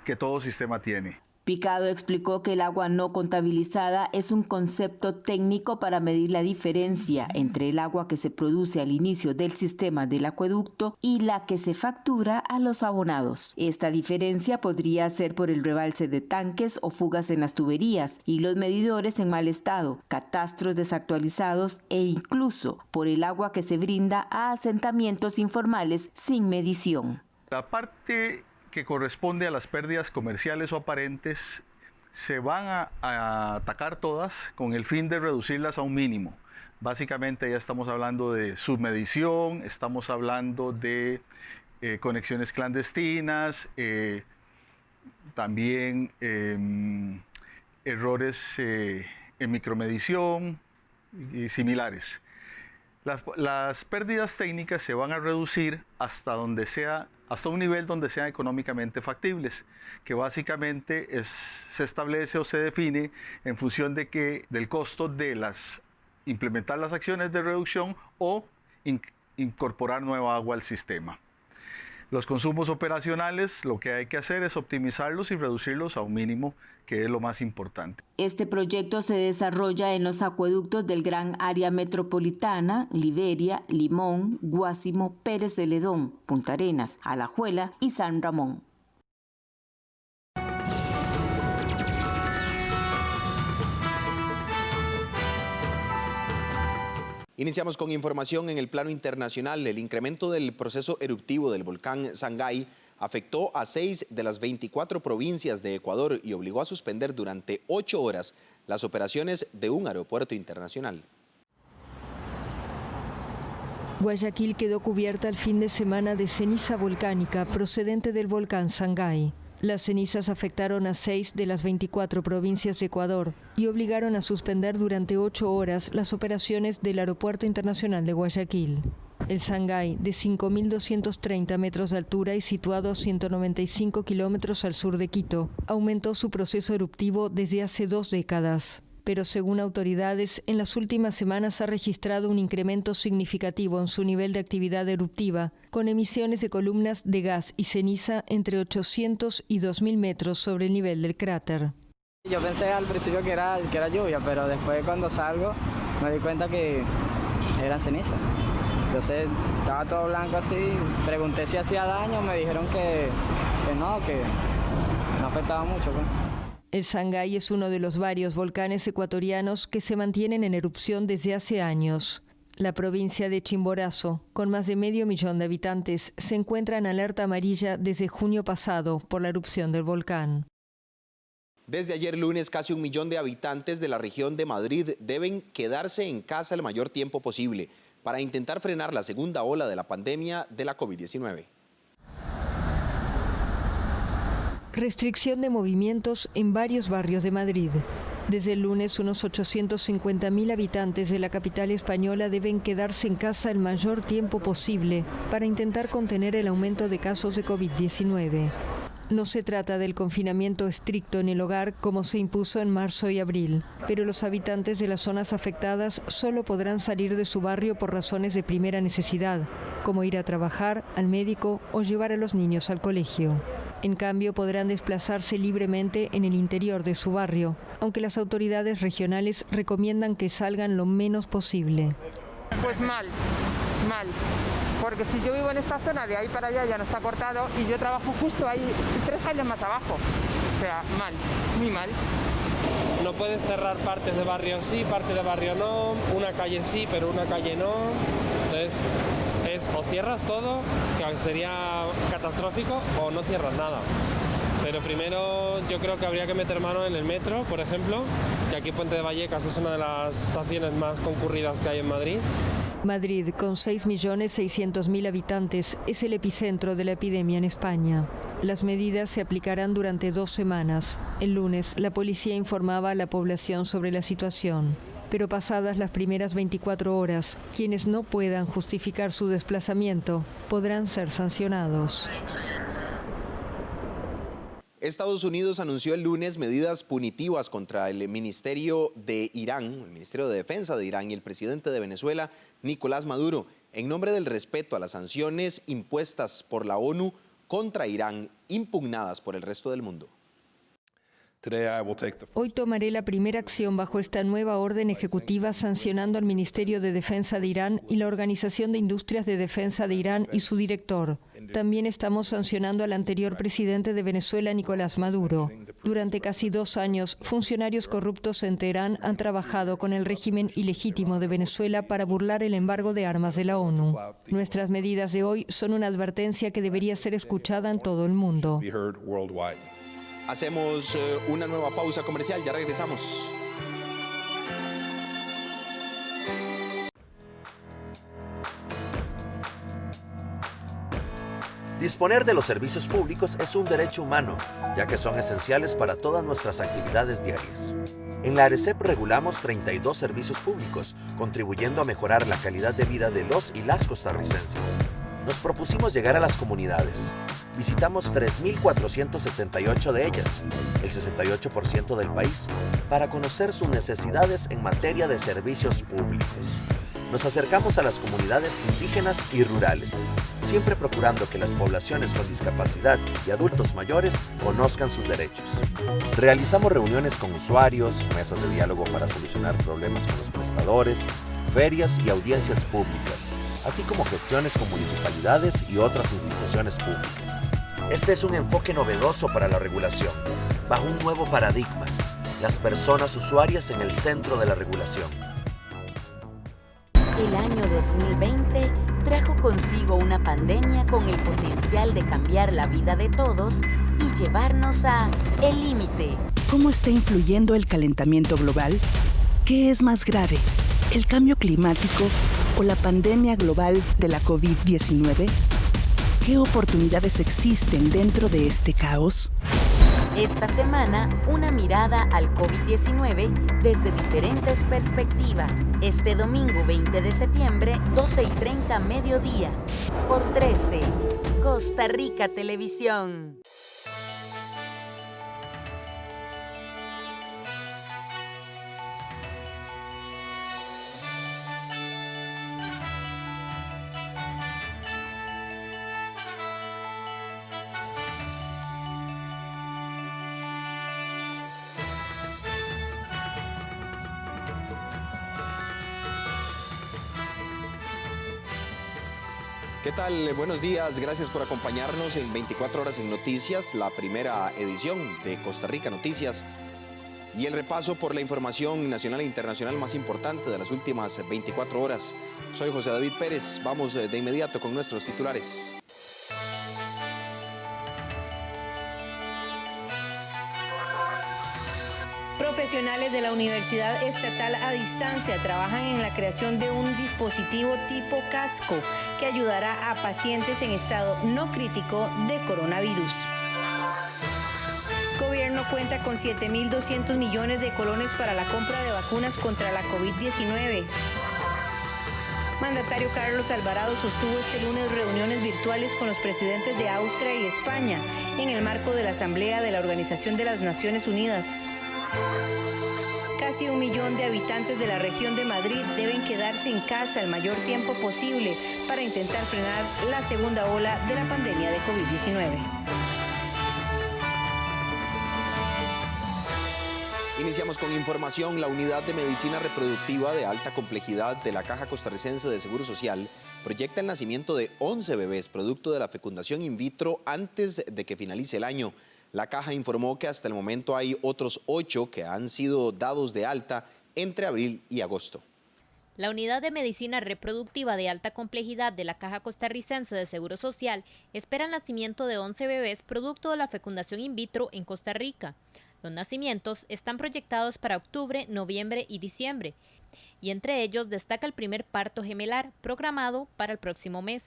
S10: que todo sistema tiene.
S7: Picado explicó que el agua no contabilizada es un concepto técnico para medir la diferencia entre el agua que se produce al inicio del sistema del acueducto y la que se factura a los abonados. Esta diferencia podría ser por el rebalse de tanques o fugas en las tuberías y los medidores en mal estado, catastros desactualizados e incluso por el agua que se brinda a asentamientos informales sin medición.
S10: La parte que corresponde a las pérdidas comerciales o aparentes se van a atacar todas con el fin de reducirlas a un mínimo. Básicamente ya estamos hablando de submedición, estamos hablando de conexiones clandestinas, también errores en micromedición y similares. Las pérdidas técnicas se van a reducir hasta un nivel donde sean económicamente factibles, que básicamente se establece o se define en función del costo de implementar las acciones de reducción o incorporar nueva agua al sistema. Los consumos operacionales, lo que hay que hacer es optimizarlos y reducirlos a un mínimo, que es lo más importante.
S7: Este proyecto se desarrolla en los acueductos del Gran Área Metropolitana, Liberia, Limón, Guásimo, Pérez Celedón, Punta Arenas, Alajuela y San Ramón.
S1: Iniciamos con información en el plano internacional. El incremento del proceso eruptivo del volcán Sangay afectó a 6 de las 24 provincias de Ecuador y obligó a suspender durante 8 horas las operaciones de un aeropuerto internacional.
S5: Guayaquil quedó cubierta el fin de semana de ceniza volcánica procedente del volcán Sangay. Las cenizas afectaron a 6 de las 24 provincias de Ecuador y obligaron a suspender durante 8 horas las operaciones del Aeropuerto Internacional de Guayaquil. El Sangay, de 5.230 metros de altura y situado a 195 kilómetros al sur de Quito, aumentó su proceso eruptivo desde hace 2 décadas. Pero según autoridades, en las últimas semanas ha registrado un incremento significativo en su nivel de actividad eruptiva, con emisiones de columnas de gas y ceniza entre 800 y 2.000 metros sobre el nivel del cráter.
S11: Yo pensé al principio que era lluvia, pero después cuando salgo me di cuenta que eran ceniza. Entonces estaba todo blanco así, pregunté si hacía daño, me dijeron que no afectaba mucho. Pues.
S5: El Sangay es uno de los varios volcanes ecuatorianos que se mantienen en erupción desde hace años. La provincia de Chimborazo, con más de 500.000 de habitantes, se encuentra en alerta amarilla desde junio pasado por la erupción del volcán.
S1: Desde ayer lunes, casi 1 millón de habitantes de la región de Madrid deben quedarse en casa el mayor tiempo posible para intentar frenar la segunda ola de la pandemia de la COVID-19.
S5: Restricción de movimientos en varios barrios de Madrid. Desde el lunes, unos 850.000 habitantes de la capital española deben quedarse en casa el mayor tiempo posible para intentar contener el aumento de casos de COVID-19. No se trata del confinamiento estricto en el hogar como se impuso en marzo y abril, pero los habitantes de las zonas afectadas solo podrán salir de su barrio por razones de primera necesidad, como ir a trabajar, al médico o llevar a los niños al colegio. En cambio, podrán desplazarse libremente en el interior de su barrio, aunque las autoridades regionales recomiendan que salgan lo menos posible.
S12: Pues mal. Porque si yo vivo en esta zona, de ahí para allá ya no está cortado y yo trabajo justo ahí 3 calles más abajo. O sea, mal, muy mal.
S13: No puedes cerrar partes de barrio sí, partes de barrio no, una calle sí, pero una calle no. Entonces, o cierras todo, que sería catastrófico, o no cierras nada. Pero primero yo creo que habría que meter mano en el metro, por ejemplo, que aquí Puente de Vallecas es una de las estaciones más concurridas que hay en Madrid.
S5: Madrid, con 6.600.000 habitantes, es el epicentro de la epidemia en España. Las medidas se aplicarán durante 2 semanas. El lunes, la policía informaba a la población sobre la situación. Pero pasadas las primeras 24 horas, quienes no puedan justificar su desplazamiento podrán ser sancionados.
S1: Estados Unidos anunció el lunes medidas punitivas contra el Ministerio de Irán, el Ministerio de Defensa de Irán y el presidente de Venezuela, Nicolás Maduro, en nombre del respeto a las sanciones impuestas por la ONU contra Irán, impugnadas por el resto del mundo.
S5: Hoy tomaré la primera acción bajo esta nueva orden ejecutiva sancionando al Ministerio de Defensa de Irán y la Organización de Industrias de Defensa de Irán y su director. También estamos sancionando al anterior presidente de Venezuela, Nicolás Maduro. Durante casi 2 años, funcionarios corruptos en Teherán han trabajado con el régimen ilegítimo de Venezuela para burlar el embargo de armas de la ONU. Nuestras medidas de hoy son una advertencia que debería ser escuchada en todo el mundo.
S1: Hacemos una nueva pausa comercial, ya regresamos.
S14: Disponer de los servicios públicos es un derecho humano, ya que son esenciales para todas nuestras actividades diarias. En la ARECEP regulamos 32 servicios públicos, contribuyendo a mejorar la calidad de vida de los y las costarricenses. Nos propusimos llegar a las comunidades. Visitamos 3.478 de ellas, el 68% del país, para conocer sus necesidades en materia de servicios públicos. Nos acercamos a las comunidades indígenas y rurales, siempre procurando que las poblaciones con discapacidad y adultos mayores conozcan sus derechos. Realizamos reuniones con usuarios, mesas de diálogo para solucionar problemas con los prestadores, ferias y audiencias públicas, así como gestiones con municipalidades y otras instituciones públicas. Este es un enfoque novedoso para la regulación, bajo un nuevo paradigma, las personas usuarias en el centro de la regulación.
S22: El año 2020 trajo consigo una pandemia con el potencial de cambiar la vida de todos y llevarnos a el límite.
S15: ¿Cómo está influyendo el calentamiento global? ¿Qué es más grave, el cambio climático o la pandemia global de la COVID-19? ¿Qué oportunidades existen dentro de este caos?
S22: Esta semana, una mirada al COVID-19 desde diferentes perspectivas. Este domingo 20 de septiembre, 12:30 mediodía, por 13, Costa Rica Televisión.
S1: ¿Qué tal? Buenos días, gracias por acompañarnos en 24 horas en Noticias, la primera edición de Costa Rica Noticias y el repaso por la información nacional e internacional más importante de las últimas 24 horas. Soy José David Pérez, vamos de inmediato con nuestros titulares.
S2: Profesionales de la Universidad Estatal a Distancia trabajan en la creación de un dispositivo tipo casco que ayudará a pacientes en estado no crítico de coronavirus. Gobierno cuenta con 7.200 millones de colones para la compra de vacunas contra la COVID-19. Mandatario Carlos Alvarado sostuvo este lunes reuniones virtuales con los presidentes de Austria y España en el marco de la Asamblea de la Organización de las Naciones Unidas. Casi 1 millón de habitantes de la región de Madrid deben quedarse en casa el mayor tiempo posible para intentar frenar la segunda ola de la pandemia de COVID-19.
S1: Iniciamos con información. La Unidad de Medicina Reproductiva de Alta Complejidad de la Caja Costarricense de Seguro Social proyecta el nacimiento de 11 bebés producto de la fecundación in vitro antes de que finalice el año. La Caja informó que hasta el momento hay otros 8 que han sido dados de alta entre abril y agosto.
S3: La Unidad de Medicina Reproductiva de Alta Complejidad de la Caja Costarricense de Seguro Social espera el nacimiento de 11 bebés producto de la fecundación in vitro en Costa Rica. Los nacimientos están proyectados para octubre, noviembre y diciembre, y entre ellos destaca el primer parto gemelar programado para el próximo mes.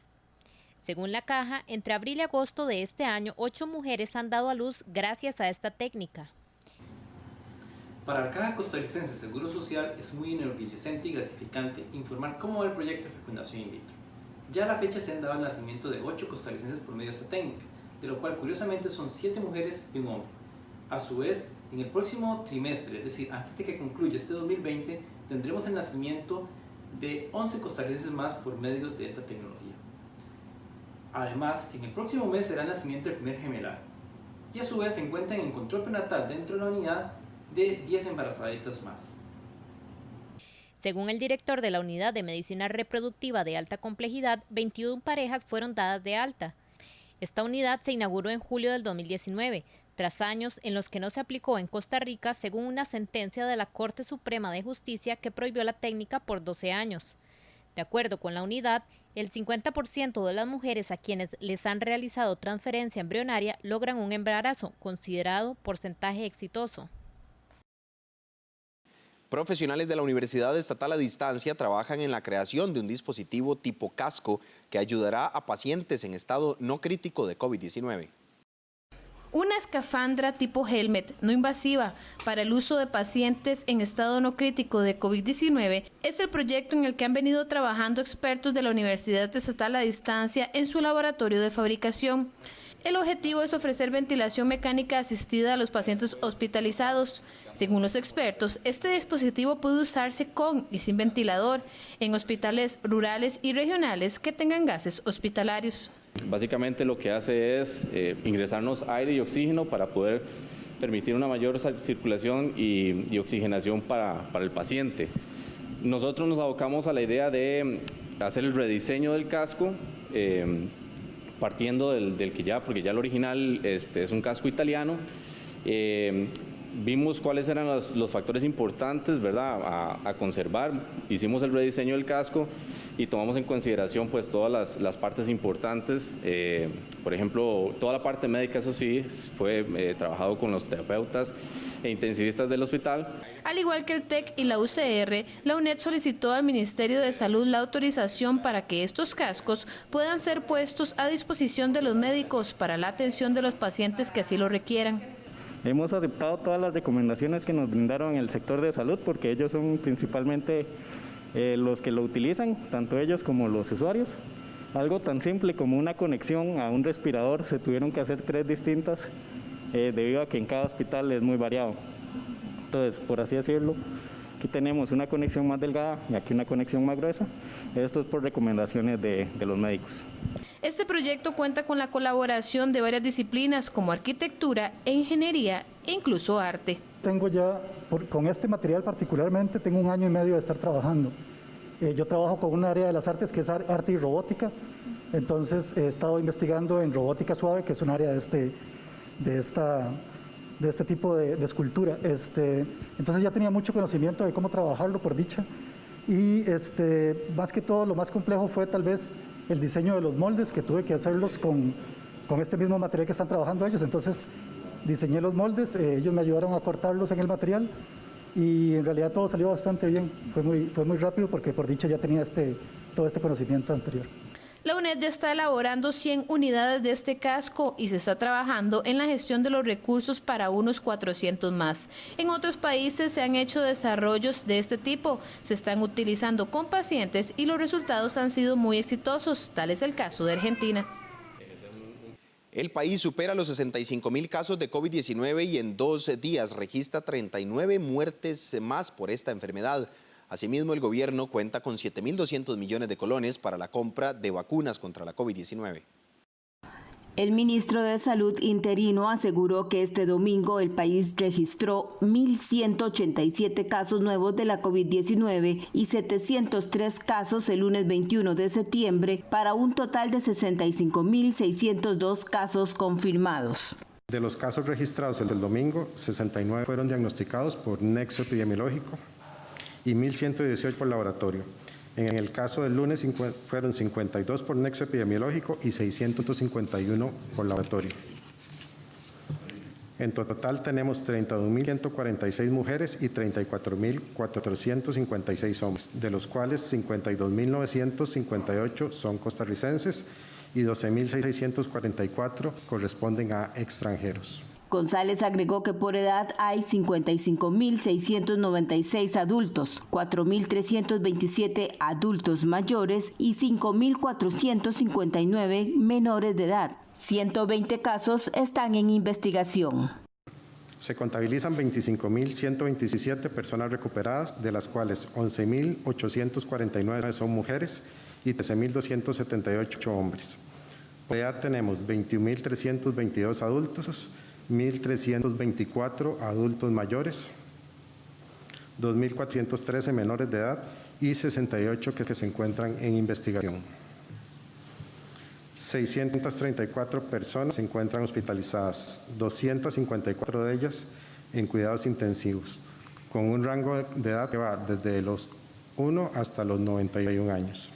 S3: Según la Caja, entre abril y agosto de este año, 8 mujeres han dado a luz gracias a esta técnica.
S16: Para la Caja Costarricense de Seguro Social es muy enorgullecente y gratificante informar cómo va el proyecto de fecundación in vitro. Ya a la fecha se han dado el nacimiento de 8 costarricenses por medio de esta técnica, de lo cual curiosamente son 7 mujeres y un hombre. A su vez, en el próximo trimestre, es decir, antes de que concluya este 2020, tendremos el nacimiento de 11 costarricenses más por medio de esta tecnología. Además, en el próximo mes será el nacimiento del primer gemelar. Y y a su vez se encuentran en control prenatal dentro de la unidad de 10 embarazaditas más.
S3: Según el director de la Unidad de Medicina Reproductiva de Alta Complejidad, 21 parejas fueron dadas de alta. Esta unidad se inauguró en julio del 2019, tras años en los que no se aplicó en Costa Rica según una sentencia de la Corte Suprema de Justicia que prohibió la técnica por 12 años. De acuerdo con la unidad, el 50% de las mujeres a quienes les han realizado transferencia embrionaria logran un embarazo, considerado porcentaje exitoso.
S1: Profesionales de la Universidad Estatal a Distancia trabajan en la creación de un dispositivo tipo casco que ayudará a pacientes en estado no crítico de COVID-19.
S17: Una escafandra tipo helmet no invasiva para el uso de pacientes en estado no crítico de COVID-19 es el proyecto en el que han venido trabajando expertos de la Universidad Estatal a Distancia en su laboratorio de fabricación. El objetivo es ofrecer ventilación mecánica asistida a los pacientes hospitalizados. Según los expertos, este dispositivo puede usarse con y sin ventilador en hospitales rurales y regionales que tengan gases hospitalarios.
S18: Básicamente lo que hace es ingresarnos aire y oxígeno para poder permitir una mayor circulación y oxigenación para el paciente. Nosotros nos abocamos a la idea de hacer el rediseño del casco, partiendo del que ya, porque ya el original es un casco italiano. Vimos cuáles eran los factores importantes, ¿verdad?, a conservar. Hicimos el rediseño del casco y tomamos en consideración pues todas las partes importantes. Por ejemplo, toda la parte médica, eso sí, fue trabajado con los terapeutas e intensivistas del hospital.
S17: Al igual que el TEC y la UCR, la UNED solicitó al Ministerio de Salud la autorización para que estos cascos puedan ser puestos a disposición de los médicos para la atención de los pacientes que así lo requieran.
S19: Hemos aceptado todas las recomendaciones que nos brindaron el sector de salud porque ellos son principalmente los que lo utilizan, tanto ellos como los usuarios. Algo tan simple como una conexión a un respirador se tuvieron que hacer 3 distintas debido a que en cada hospital es muy variado. Entonces, por así decirlo, aquí tenemos una conexión más delgada y aquí una conexión más gruesa. Esto es por recomendaciones de los médicos.
S17: Este proyecto cuenta con la colaboración de varias disciplinas como arquitectura, ingeniería e incluso arte.
S20: Tengo ya, con este material particularmente, tengo 1 año y medio de estar trabajando. Yo trabajo con un área de las artes que es arte y robótica, entonces he estado investigando en robótica suave, que es un área de este tipo de escultura. Entonces ya tenía mucho conocimiento de cómo trabajarlo, por dicha, y más que todo lo más complejo fue tal vez el diseño de los moldes, que tuve que hacerlos con este mismo material que están trabajando ellos. Entonces diseñé los moldes, ellos me ayudaron a cortarlos en el material y en realidad todo salió bastante bien. Fue muy rápido porque por dicha ya tenía todo este conocimiento anterior.
S17: La UNED ya está elaborando 100 unidades de este casco y se está trabajando en la gestión de los recursos para unos 400 más. En otros países se han hecho desarrollos de este tipo, se están utilizando con pacientes y los resultados han sido muy exitosos, tal es el caso de Argentina.
S1: El país supera los 65,000 casos de COVID-19 y en 2 días registra 39 muertes más por esta enfermedad. Asimismo, el gobierno cuenta con 7.200 millones de colones para la compra de vacunas contra la COVID-19.
S7: El ministro de Salud interino aseguró que este domingo el país registró 1.187 casos nuevos de la COVID-19 y 703 casos el lunes 21 de septiembre para un total de 65.602 casos confirmados.
S25: De los casos registrados el del domingo, 69 fueron diagnosticados por nexo epidemiológico y 1.118 por laboratorio. En el caso del lunes fueron 52 por nexo epidemiológico y 651 por laboratorio. En total tenemos 32.146 mujeres y 34.456 hombres, de los cuales 52.958 son costarricenses y 12.644 corresponden a extranjeros.
S7: González agregó que por edad hay 55.696 adultos, 4.327 adultos mayores y 5.459 menores de edad. 120 casos están en investigación.
S25: Se contabilizan 25.127 personas recuperadas, de las cuales 11.849 son mujeres y 13.278 hombres. Por edad tenemos 21.322 adultos, 1.324 adultos mayores, 2.413 menores de edad y 68 que se encuentran en investigación. 634 personas se encuentran hospitalizadas, 254 de ellas en cuidados intensivos, con un rango de edad que va desde los 1 hasta los 91 años.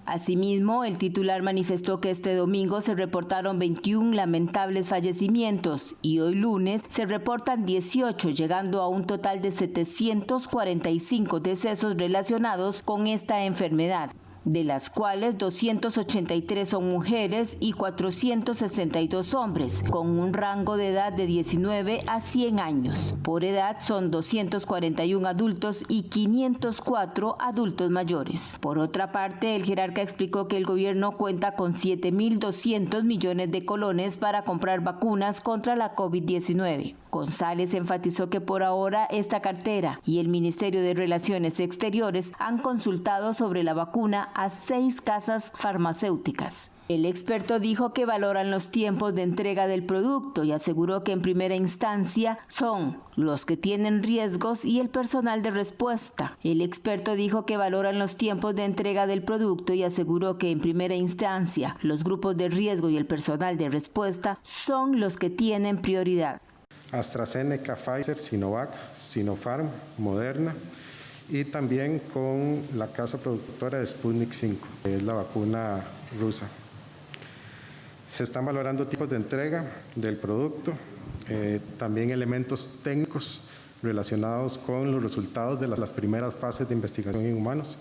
S7: Asimismo, el titular manifestó que este domingo se reportaron 21 lamentables fallecimientos y hoy lunes se reportan 18, llegando a un total de 745 decesos relacionados con esta enfermedad, de las cuales 283 son mujeres y 462 hombres, con un rango de edad de 19 a 100 años. Por edad son 241 adultos y 504 adultos mayores. Por otra parte, el jerarca explicó que el gobierno cuenta con 7.200 millones de colones para comprar vacunas contra la COVID-19. González enfatizó que por ahora esta cartera y el Ministerio de Relaciones Exteriores han consultado sobre la vacuna a 6 casas farmacéuticas. El experto dijo que valoran los tiempos de entrega del producto y aseguró que en primera instancia son los que tienen riesgos y el personal de respuesta. El experto dijo que valoran los tiempos de entrega del producto y aseguró que en primera instancia los grupos de riesgo y el personal de respuesta son los que tienen prioridad.
S25: AstraZeneca, Pfizer, Sinovac, Sinopharm, Moderna y también con la casa productora de Sputnik 5, que es la vacuna rusa. Se están valorando tipos de entrega del producto, también elementos técnicos relacionados con los resultados de las primeras fases de investigación en humanos.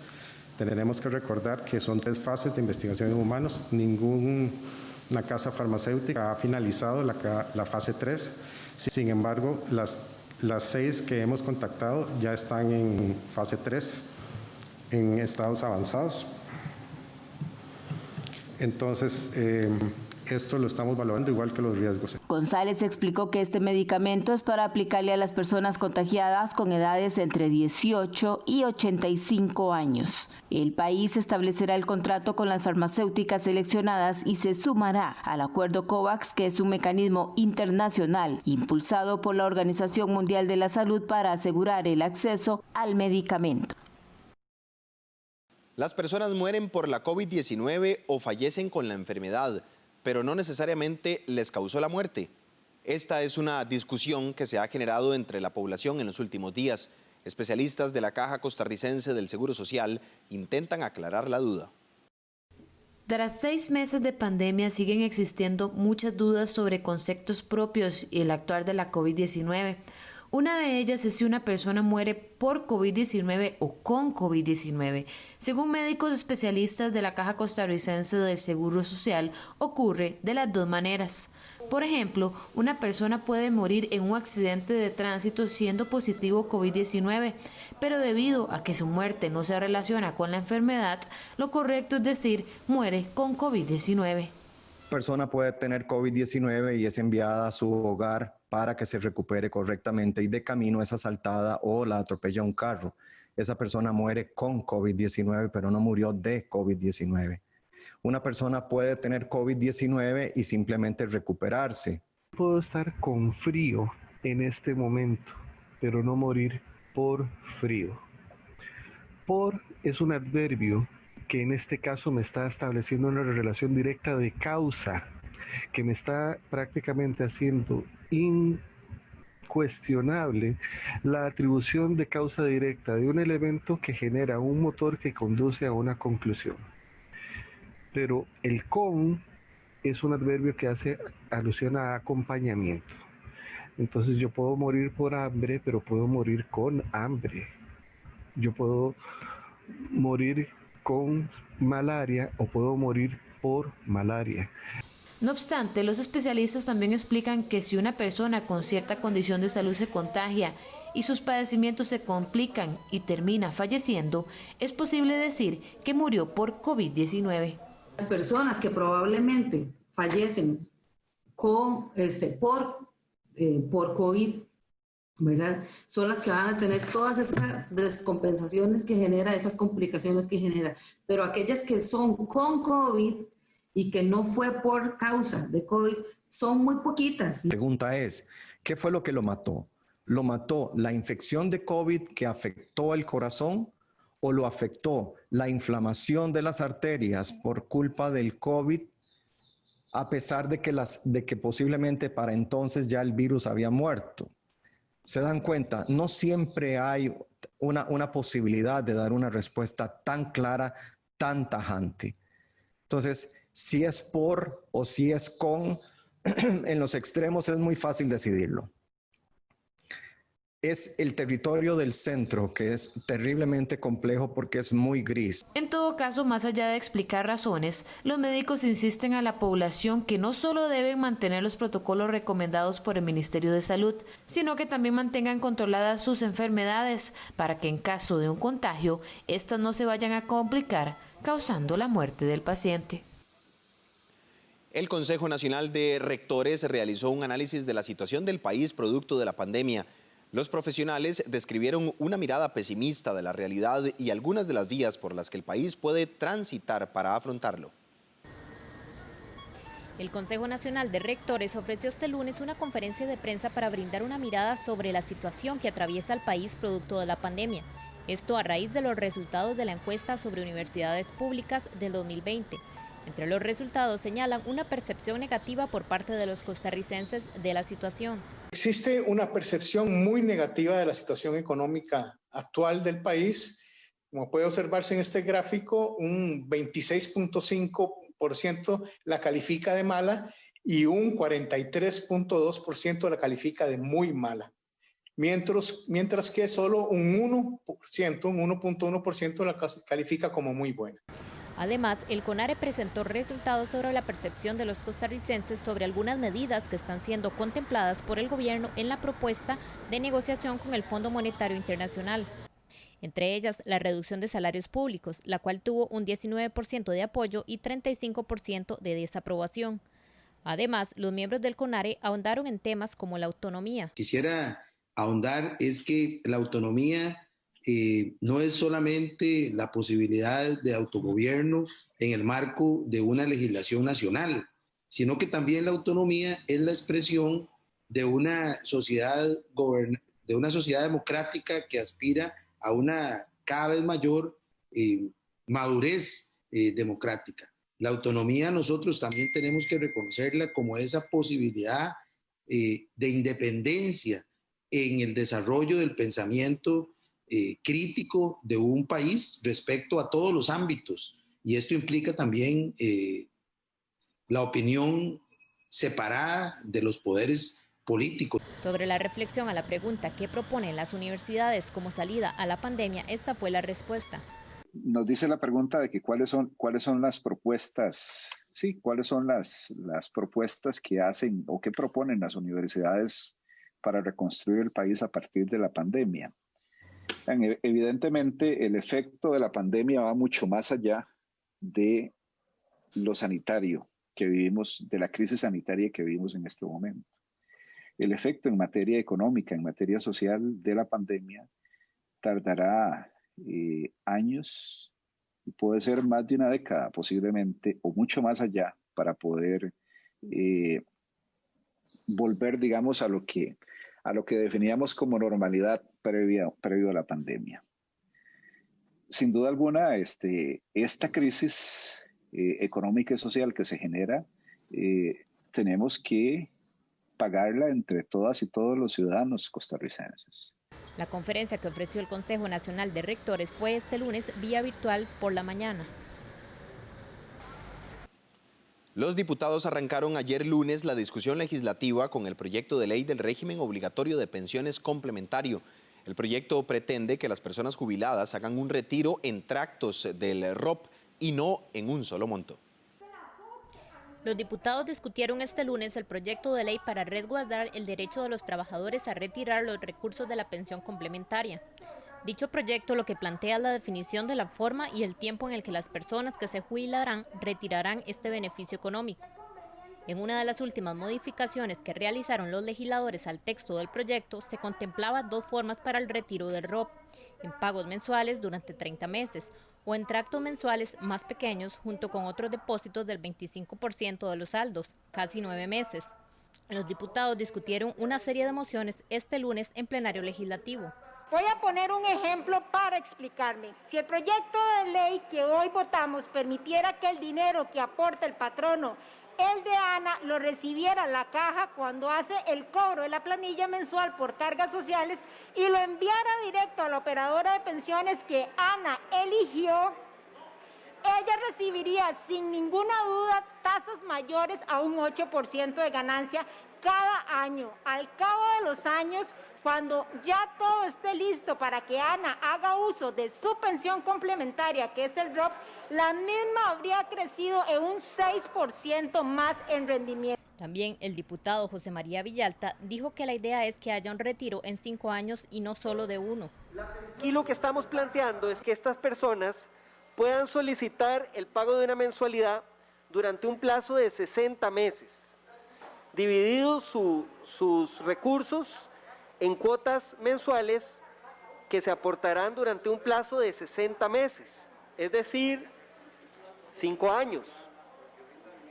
S25: Tenemos que recordar que son 3 fases de investigación en humanos, ninguna casa farmacéutica ha finalizado la fase 3. Sin embargo, las 6 que hemos contactado ya están en fase 3, en estados avanzados. Entonces, esto lo estamos valorando igual que los riesgos.
S7: González explicó que este medicamento es para aplicarle a las personas contagiadas con edades entre 18 y 85 años. El país establecerá el contrato con las farmacéuticas seleccionadas y se sumará al acuerdo COVAX, que es un mecanismo internacional impulsado por la Organización Mundial de la Salud para asegurar el acceso al medicamento.
S1: Las personas mueren por la COVID-19 o fallecen con la enfermedad, pero no necesariamente les causó la muerte. Esta es una discusión que se ha generado entre la población en los últimos días. Especialistas de la Caja Costarricense del Seguro Social intentan aclarar la duda.
S17: Tras 6 meses de pandemia siguen existiendo muchas dudas sobre conceptos propios y el actuar de la COVID-19. Una de ellas es si una persona muere por COVID-19 o con COVID-19. Según médicos especialistas de la Caja Costarricense del Seguro Social, ocurre de las dos maneras. Por ejemplo, una persona puede morir en un accidente de tránsito siendo positivo COVID-19, pero debido a que su muerte no se relaciona con la enfermedad, lo correcto es decir, muere con COVID-19.
S4: Persona puede tener COVID-19 y es enviada a su hogar para que se recupere correctamente y de camino es asaltada o la atropella un carro. Esa persona muere con COVID-19, pero no murió de COVID-19. Una persona puede tener COVID-19 y simplemente recuperarse.
S6: Puedo estar con frío en este momento, pero no morir por frío. Por es un adverbio que en este caso me está estableciendo una relación directa de causa, que me está prácticamente haciendo incuestionable la atribución de causa directa de un elemento que genera un motor que conduce a una conclusión. Pero el con es un adverbio que hace alusión a acompañamiento. Entonces yo puedo morir por hambre, pero puedo morir con hambre. Yo puedo morir con malaria o puedo morir por malaria.
S17: No obstante, los especialistas también explican que si una persona con cierta condición de salud se contagia y sus padecimientos se complican y termina falleciendo, es posible decir que murió por COVID-19.
S21: Las personas que probablemente fallecen con, por COVID, ¿verdad? Son las que van a tener todas estas descompensaciones que genera, esas complicaciones que genera. Pero aquellas que son con COVID, y que no fue por causa de COVID son muy poquitas.
S4: La pregunta es, ¿qué fue lo que lo mató? ¿Lo mató la infección de COVID que afectó el corazón o lo afectó la inflamación de las arterias por culpa del COVID, a pesar de que posiblemente para entonces ya el virus había muerto? ¿Se dan cuenta? No siempre hay una posibilidad de dar una respuesta tan clara, tan tajante. Entonces, si es por o si es con, en los extremos es muy fácil decidirlo. Es el territorio del centro que es terriblemente complejo porque es muy gris.
S17: En todo caso, más allá de explicar razones, los médicos insisten a la población que no solo deben mantener los protocolos recomendados por el Ministerio de Salud, sino que también mantengan controladas sus enfermedades para que en caso de un contagio, estas no se vayan a complicar, causando la muerte del paciente.
S1: El Consejo Nacional de Rectores realizó un análisis de la situación del país producto de la pandemia. Los profesionales describieron una mirada pesimista de la realidad y algunas de las vías por las que el país puede transitar para afrontarlo.
S3: El Consejo Nacional de Rectores ofreció este lunes una conferencia de prensa para brindar una mirada sobre la situación que atraviesa el país producto de la pandemia. Esto a raíz de los resultados de la encuesta sobre universidades públicas del 2020. Entre los resultados señalan una percepción negativa por parte de los costarricenses de la situación.
S8: Existe una percepción muy negativa de la situación económica actual del país. Como puede observarse en este gráfico, un 26.5% la califica de mala y un 43.2% la califica de muy mala. Mientras que solo un 1.1% la califica como muy buena.
S3: Además, el CONARE presentó resultados sobre la percepción de los costarricenses sobre algunas medidas que están siendo contempladas por el gobierno en la propuesta de negociación con el Fondo Monetario Internacional. Entre ellas, la reducción de salarios públicos, la cual tuvo un 19% de apoyo y 35% de desaprobación. Además, los miembros del CONARE ahondaron en temas como la autonomía.
S9: Quisiera ahondar es que la autonomía no es solamente la posibilidad de autogobierno en el marco de una legislación nacional, sino que también la autonomía es la expresión de una sociedad democrática que aspira a una cada vez mayor madurez democrática. La autonomía nosotros también tenemos que reconocerla como esa posibilidad de independencia en el desarrollo del pensamiento crítico de un país respecto a todos los ámbitos, y esto implica también la opinión separada de los poderes políticos.
S3: Sobre la reflexión a la pregunta ¿qué proponen las universidades como salida a la pandemia? Esta fue la respuesta.
S10: Nos dice la pregunta de que cuáles son las propuestas, sí, cuáles son las propuestas que hacen o que proponen las universidades para reconstruir el país a partir de la pandemia. Evidentemente, el efecto de la pandemia va mucho más allá de lo sanitario que vivimos, de la crisis sanitaria que vivimos en este momento. El efecto en materia económica, en materia social de la pandemia tardará años y puede ser más de una década posiblemente o mucho más allá para poder volver, digamos, a lo que definíamos como normalidad previo a la pandemia. Sin duda alguna, esta crisis económica y social que se genera, tenemos que pagarla entre todas y todos los ciudadanos costarricenses.
S3: La conferencia que ofreció el Consejo Nacional de Rectores fue este lunes vía virtual por la mañana.
S1: Los diputados arrancaron ayer lunes la discusión legislativa con el proyecto de ley del régimen obligatorio de pensiones complementario. El proyecto pretende que las personas jubiladas hagan un retiro en tractos del ROP y no en un solo monto.
S3: Los diputados discutieron este lunes el proyecto de ley para resguardar el derecho de los trabajadores a retirar los recursos de la pensión complementaria. Dicho proyecto lo que plantea es la definición de la forma y el tiempo en el que las personas que se jubilarán retirarán este beneficio económico. En una de las últimas modificaciones que realizaron los legisladores al texto del proyecto, se contemplaba dos formas para el retiro del ROP, en pagos mensuales durante 30 meses o en tractos mensuales más pequeños, junto con otros depósitos del 25% de los saldos, casi 9 meses. Los diputados discutieron una serie de mociones este lunes en plenario legislativo.
S11: Voy a poner un ejemplo para explicarme. Si el proyecto de ley que hoy votamos permitiera que el dinero que aporta el patrono, el de ANA, lo recibiera la caja cuando hace el cobro de la planilla mensual por cargas sociales y lo enviara directo a la operadora de pensiones que ANA eligió, ella recibiría sin ninguna duda tasas mayores a un 8% de ganancia cada año. Al cabo de los años, cuando ya todo esté listo para que ANA haga uso de su pensión complementaria, que es el ROP, la misma habría crecido en un 6% más en rendimiento.
S3: También el diputado José María Villalta dijo que la idea es que haya un retiro en 5 años y no solo de 1.
S12: Y lo que estamos planteando es que estas personas puedan solicitar el pago de una mensualidad durante un plazo de 60 meses, divididos sus recursos en cuotas mensuales que se aportarán durante un plazo de 60 meses, es decir, 5 años.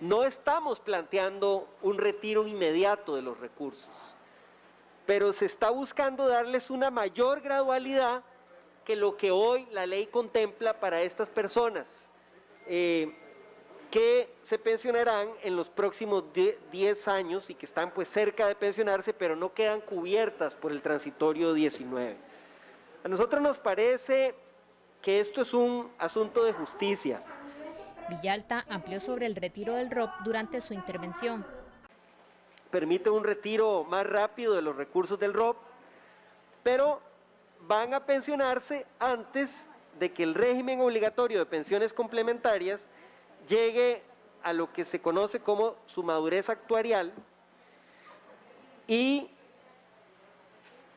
S12: No estamos planteando un retiro inmediato de los recursos, pero se está buscando darles una mayor gradualidad que lo que hoy la ley contempla para estas personas, que se pensionarán en los próximos 10 años y que están pues cerca de pensionarse, pero no quedan cubiertas por el transitorio 19. A nosotros nos parece que esto es un asunto de justicia.
S3: Villalta amplió sobre el retiro del ROP durante su intervención.
S12: Permite un retiro más rápido de los recursos del ROP, pero van a pensionarse antes de que el régimen obligatorio de pensiones complementarias llegue a lo que se conoce como su madurez actuarial y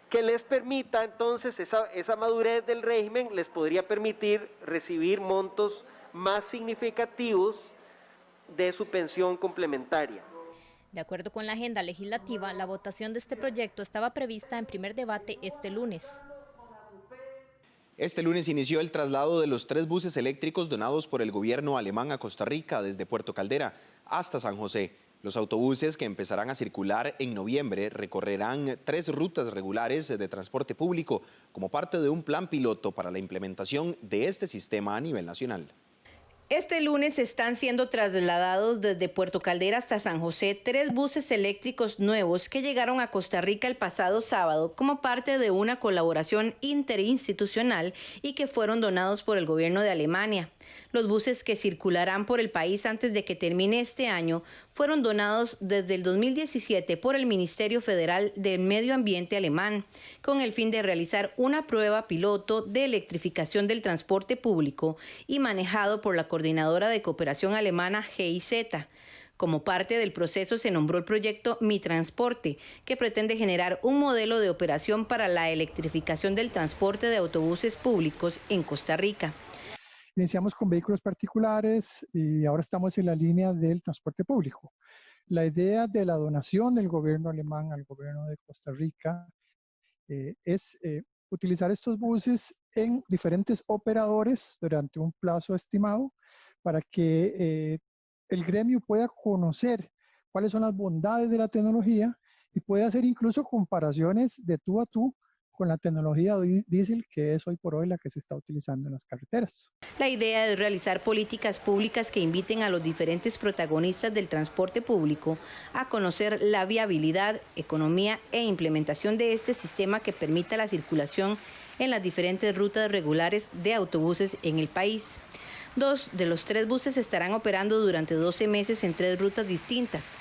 S12: que les permita entonces esa madurez del régimen les podría permitir recibir montos más significativos de su pensión complementaria.
S3: De acuerdo con la agenda legislativa, la votación de este proyecto estaba prevista en primer debate este lunes.
S1: Este lunes inició el traslado de los 3 buses eléctricos donados por el gobierno alemán a Costa Rica desde Puerto Caldera hasta San José. Los autobuses que empezarán a circular en noviembre recorrerán 3 rutas regulares de transporte público como parte de un plan piloto para la implementación de este sistema a nivel nacional.
S2: Este lunes están siendo trasladados desde Puerto Caldera hasta San José 3 buses eléctricos nuevos que llegaron a Costa Rica el pasado sábado como parte de una colaboración interinstitucional y que fueron donados por el gobierno de Alemania. Los buses que circularán por el país antes de que termine este año fueron donados desde el 2017 por el Ministerio Federal del Medio Ambiente alemán, con el fin de realizar una prueba piloto de electrificación del transporte público y manejado por la Coordinadora de Cooperación Alemana GIZ. Como parte del proceso se nombró el proyecto Mi Transporte, que pretende generar un modelo de operación para la electrificación del transporte de autobuses públicos en Costa Rica.
S13: Iniciamos con vehículos particulares y ahora estamos en la línea del transporte público. La idea de la donación del gobierno alemán al gobierno de Costa Rica es utilizar estos buses en diferentes operadores durante un plazo estimado para que el gremio pueda conocer cuáles son las bondades de la tecnología y pueda hacer incluso comparaciones de tú a tú con la tecnología diésel que es hoy por hoy la que se está utilizando en las carreteras.
S2: La idea es realizar políticas públicas que inviten a los diferentes protagonistas del transporte público a conocer la viabilidad, economía e implementación de este sistema que permita la circulación en las diferentes rutas regulares de autobuses en el país. 2 de los 3 buses estarán operando durante 12 meses en 3 rutas distintas,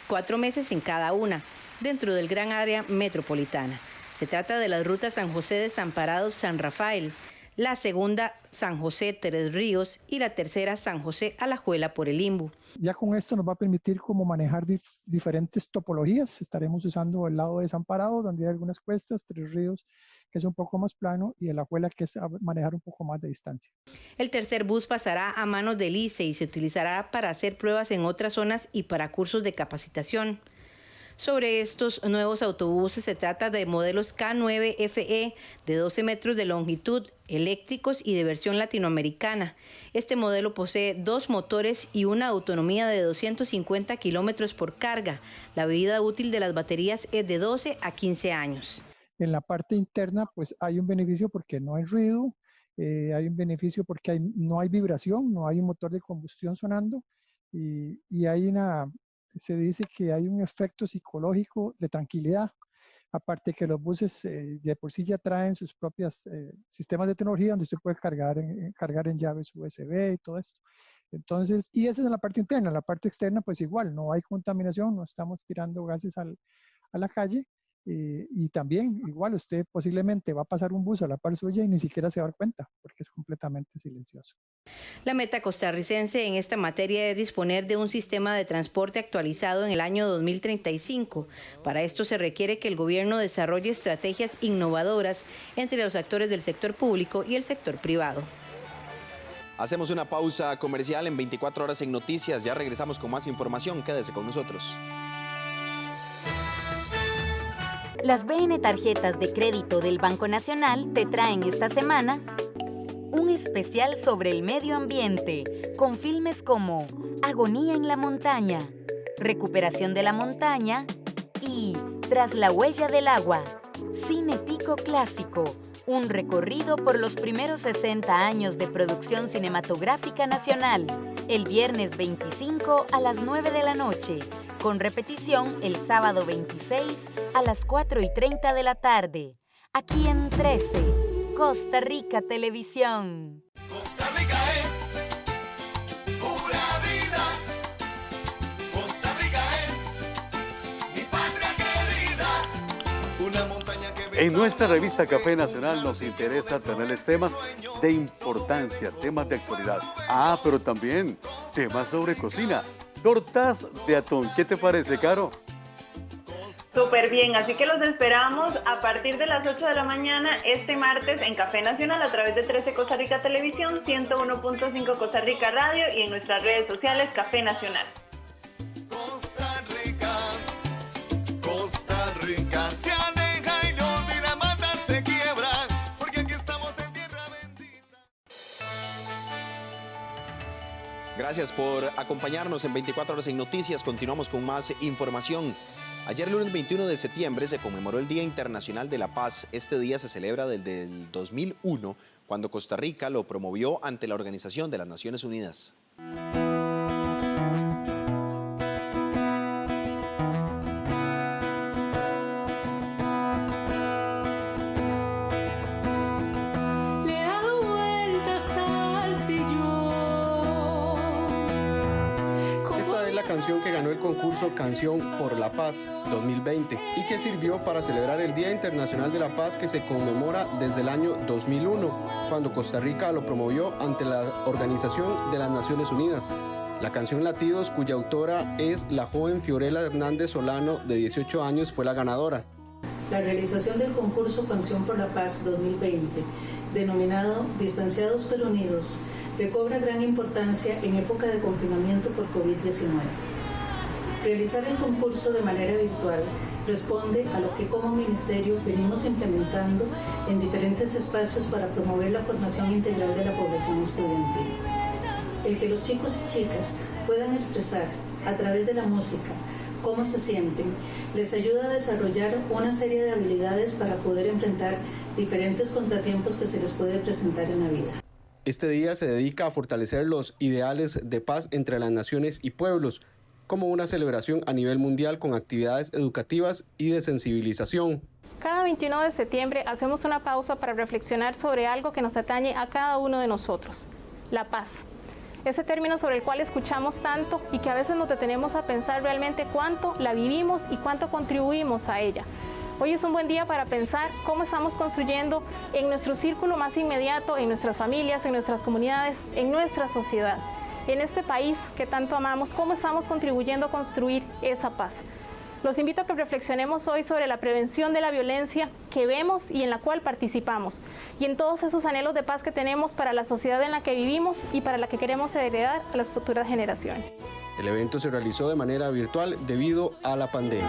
S2: 4 meses en cada una, dentro del gran área metropolitana. Se trata de las rutas San José Desamparados-San Rafael, la segunda San José Tres Ríos y la tercera San José Alajuela por el Imbu.
S13: Ya con esto nos va a permitir como manejar diferentes topologías. Estaremos usando el lado desamparado, donde hay algunas cuestas, Tres Ríos, que es un poco más plano, y Alajuela, que es a manejar un poco más de distancia.
S2: El tercer bus pasará a manos del ICE y se utilizará para hacer pruebas en otras zonas y para cursos de capacitación. Sobre estos nuevos autobuses se trata de modelos K9FE de 12 metros de longitud, eléctricos y de versión latinoamericana. Este modelo posee 2 motores y una autonomía de 250 kilómetros por carga. La vida útil de las baterías es de 12 a 15 años.
S13: En la parte interna pues hay un beneficio porque no hay ruido, hay un beneficio porque no hay vibración, no hay un motor de combustión sonando y hay se dice que hay un efecto psicológico de tranquilidad. Aparte que los buses de por sí ya traen sus propios sistemas de tecnología donde usted puede cargar en llaves USB y todo esto. Entonces, y esa es la parte interna. La parte externa pues igual, no hay contaminación, no estamos tirando gases a la calle. Y también, igual, usted posiblemente va a pasar un bus a la par suya y ni siquiera se va a dar cuenta, porque es completamente silencioso.
S2: La meta costarricense en esta materia es disponer de un sistema de transporte actualizado en el año 2035. Para esto se requiere que el gobierno desarrolle estrategias innovadoras entre los actores del sector público y el sector privado.
S1: Hacemos una pausa comercial en 24 horas en Noticias. Ya regresamos con más información. Quédese con nosotros.
S22: Las BN Tarjetas de Crédito del Banco Nacional te traen esta semana un especial sobre el medio ambiente, con filmes como Agonía en la montaña, Recuperación de la montaña y Tras la huella del agua. Cine Tico Clásico, un recorrido por los primeros 60 años de producción cinematográfica nacional, el viernes 25 a las 9 de la noche, con repetición el sábado 26 a las 4:30 de la tarde, aquí en 13, Costa Rica Televisión.
S5: Costa Rica es pura vida. Costa Rica es mi patria querida. Una montaña que...
S14: En nuestra revista Café Nacional nos interesa tenerles temas de importancia, temas de actualidad. Pero también temas sobre cocina. Tortas de atún. ¿Qué te parece, Caro?
S15: Súper bien, así que los esperamos a partir de las 8 de la mañana este martes en Café Nacional a través de 13 Costa Rica Televisión, 101.5 Costa Rica Radio y en nuestras redes sociales Café Nacional.
S5: Costa Rica se aleja y no Dinamarca se quiebra, porque aquí estamos en tierra bendita.
S1: Gracias por acompañarnos en 24 horas en Noticias. Continuamos con más información. Ayer, lunes 21 de septiembre, se conmemoró el Día Internacional de la Paz. Este día se celebra desde el 2001, cuando Costa Rica lo promovió ante la Organización de las Naciones Unidas.
S23: Canción que ganó el concurso Canción por la Paz 2020 y que sirvió para celebrar el Día Internacional de la Paz que se conmemora desde el año 2001, cuando Costa Rica lo promovió ante la Organización de las Naciones Unidas. La canción Latidos, cuya autora es la joven Fiorella Hernández Solano, de 18 años, fue la ganadora.
S24: La realización del concurso Canción por la Paz 2020, denominado Distanciados pero Unidos, le cobra gran importancia en época de confinamiento por COVID-19. Realizar el concurso de manera virtual responde a lo que como ministerio venimos implementando en diferentes espacios para promover la formación integral de la población estudiantil. El que los chicos y chicas puedan expresar a través de la música cómo se sienten, les ayuda a desarrollar una serie de habilidades para poder enfrentar diferentes contratiempos que se les puede presentar en la vida.
S23: Este día se dedica a fortalecer los ideales de paz entre las naciones y pueblos, como una celebración a nivel mundial con actividades educativas y de sensibilización.
S26: Cada 21 de septiembre hacemos una pausa para reflexionar sobre algo que nos atañe a cada uno de nosotros, la paz. Ese término sobre el cual escuchamos tanto y que a veces nos detenemos a pensar realmente cuánto la vivimos y cuánto contribuimos a ella. Hoy es un buen día para pensar cómo estamos construyendo en nuestro círculo más inmediato, en nuestras familias, en nuestras comunidades, en nuestra sociedad, en este país que tanto amamos, cómo estamos contribuyendo a construir esa paz. Los invito a que reflexionemos hoy sobre la prevención de la violencia que vemos y en la cual participamos, y en todos esos anhelos de paz que tenemos para la sociedad en la que vivimos y para la que queremos heredar a las futuras generaciones.
S23: El evento se realizó de manera virtual debido a la pandemia.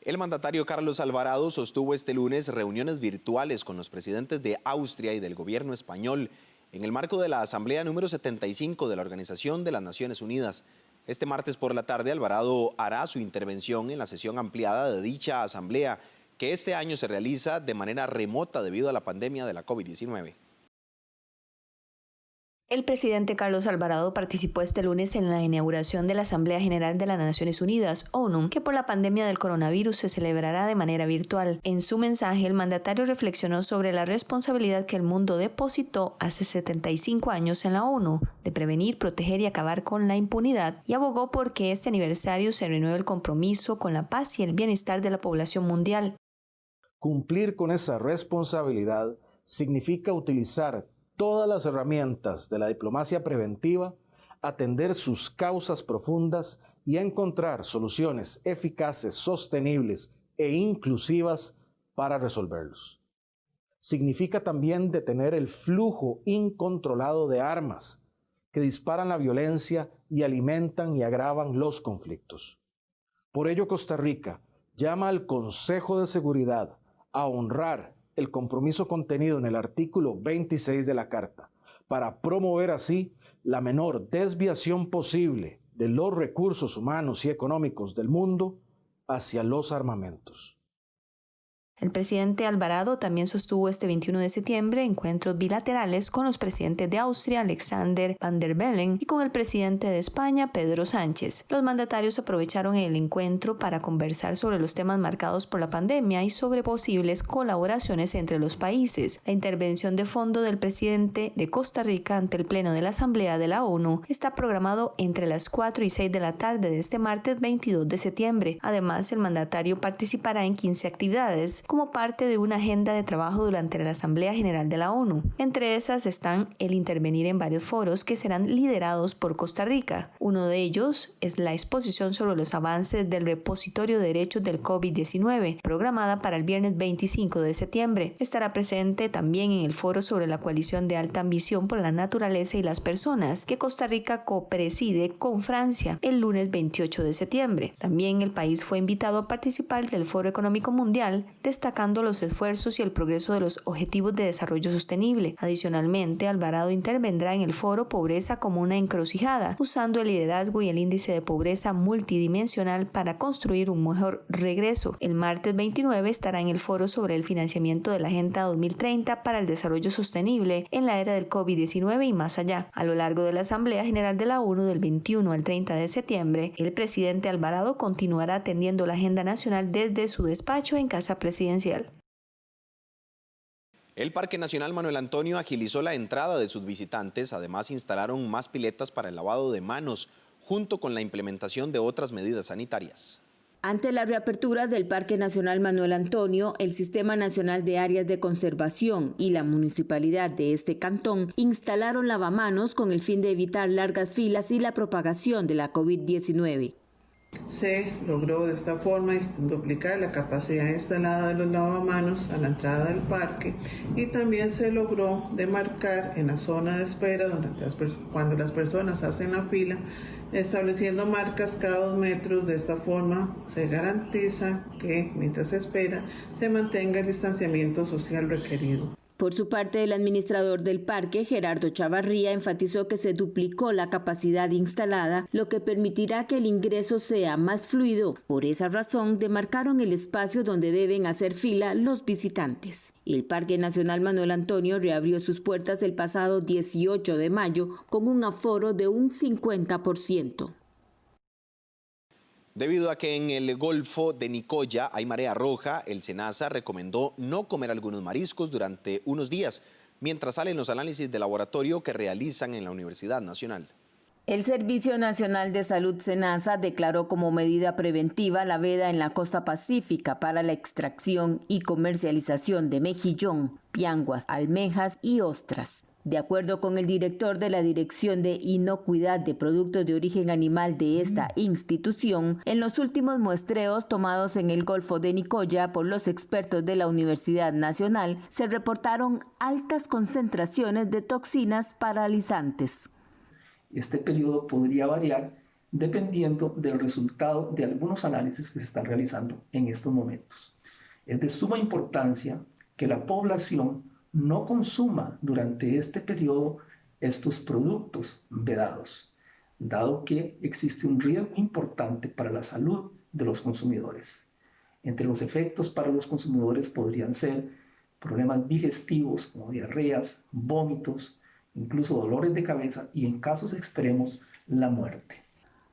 S1: El mandatario Carlos Alvarado sostuvo este lunes reuniones virtuales con los presidentes de Austria y del gobierno español en el marco de la Asamblea número 75 de la Organización de las Naciones Unidas. Este martes por la tarde, Alvarado hará su intervención en la sesión ampliada de dicha asamblea, que este año se realiza de manera remota debido a la pandemia de la COVID-19.
S2: El presidente Carlos Alvarado participó este lunes en la inauguración de la Asamblea General de las Naciones Unidas, ONU, que por la pandemia del coronavirus se celebrará de manera virtual. En su mensaje, el mandatario reflexionó sobre la responsabilidad que el mundo depositó hace 75 años en la ONU, de prevenir, proteger y acabar con la impunidad, y abogó por que este aniversario se renueve el compromiso con la paz y el bienestar de la población mundial.
S7: Cumplir con esa responsabilidad significa utilizar todas las herramientas de la diplomacia preventiva, atender sus causas profundas y encontrar soluciones eficaces, sostenibles e inclusivas para resolverlos. Significa también detener el flujo incontrolado de armas que disparan la violencia y alimentan y agravan los conflictos. Por ello, Costa Rica llama al Consejo de Seguridad a honrar el compromiso contenido en el artículo 26 de la Carta, para promover así la menor desviación posible de los recursos humanos y económicos del mundo hacia los armamentos.
S2: El presidente Alvarado también sostuvo este 21 de septiembre encuentros bilaterales con los presidentes de Austria, Alexander Van der Bellen, y con el presidente de España, Pedro Sánchez. Los mandatarios aprovecharon el encuentro para conversar sobre los temas marcados por la pandemia y sobre posibles colaboraciones entre los países. La intervención de fondo del presidente de Costa Rica ante el Pleno de la Asamblea de la ONU está programado entre las 4 y 6 de la tarde de este martes 22 de septiembre. Además, el mandatario participará en 15 actividades como parte de una agenda de trabajo durante la Asamblea General de la ONU. Entre esas están el intervenir en varios foros que serán liderados por Costa Rica. Uno de ellos es la exposición sobre los avances del repositorio de derechos del COVID-19, programada para el viernes 25 de septiembre. Estará presente también en el foro sobre la coalición de alta ambición por la naturaleza y las personas, que Costa Rica copreside con Francia el lunes 28 de septiembre. También el país fue invitado a participar del Foro Económico Mundial, destacando los esfuerzos y el progreso de los Objetivos de Desarrollo Sostenible. Adicionalmente, Alvarado intervendrá en el foro Pobreza como una encrucijada, usando el liderazgo y el índice de pobreza multidimensional para construir un mejor regreso. El martes 29 estará en el foro sobre el financiamiento de la Agenda 2030 para el Desarrollo Sostenible en la era del COVID-19 y más allá. A lo largo de la Asamblea General de la ONU del 21 al 30 de septiembre, el presidente Alvarado continuará atendiendo la agenda nacional desde su despacho en Casa Presidencial.
S1: El Parque Nacional Manuel Antonio agilizó la entrada de sus visitantes. Además, instalaron más piletas para el lavado de manos, junto con la implementación de otras medidas sanitarias.
S16: Ante la reapertura del Parque Nacional Manuel Antonio, el Sistema Nacional de Áreas de Conservación y la municipalidad de este cantón instalaron lavamanos con el fin de evitar largas filas y la propagación de la COVID-19.
S18: Se logró de esta forma duplicar la capacidad instalada de los lavamanos a la entrada del parque, y también se logró demarcar en la zona de espera cuando las personas hacen la fila, estableciendo marcas cada 2 metros. De esta forma se garantiza que mientras se espera se mantenga el distanciamiento social requerido.
S16: Por su parte, el administrador del parque, Gerardo Chavarría, enfatizó que se duplicó la capacidad instalada, lo que permitirá que el ingreso sea más fluido. Por esa razón, demarcaron el espacio donde deben hacer fila los visitantes. El Parque Nacional Manuel Antonio reabrió sus puertas el pasado 18 de mayo con un aforo de un 50%.
S1: Debido a que en el Golfo de Nicoya hay marea roja, el SENASA recomendó no comer algunos mariscos durante unos días, mientras salen los análisis de laboratorio que realizan en la Universidad Nacional.
S16: El Servicio Nacional de Salud SENASA declaró como medida preventiva la veda en la costa pacífica para la extracción y comercialización de mejillón, pianguas, almejas y ostras. De acuerdo con el director de la Dirección de Inocuidad de Productos de Origen Animal de esta institución, en los últimos muestreos tomados en el Golfo de Nicoya por los expertos de la Universidad Nacional, se reportaron altas concentraciones de toxinas paralizantes.
S4: Este periodo podría variar dependiendo del resultado de algunos análisis que se están realizando en estos momentos. Es de suma importancia que la población no consuma durante este periodo estos productos vedados, dado que existe un riesgo importante para la salud de los consumidores. Entre los efectos para los consumidores podrían ser problemas digestivos como diarreas, vómitos, incluso dolores de cabeza y en casos extremos la muerte.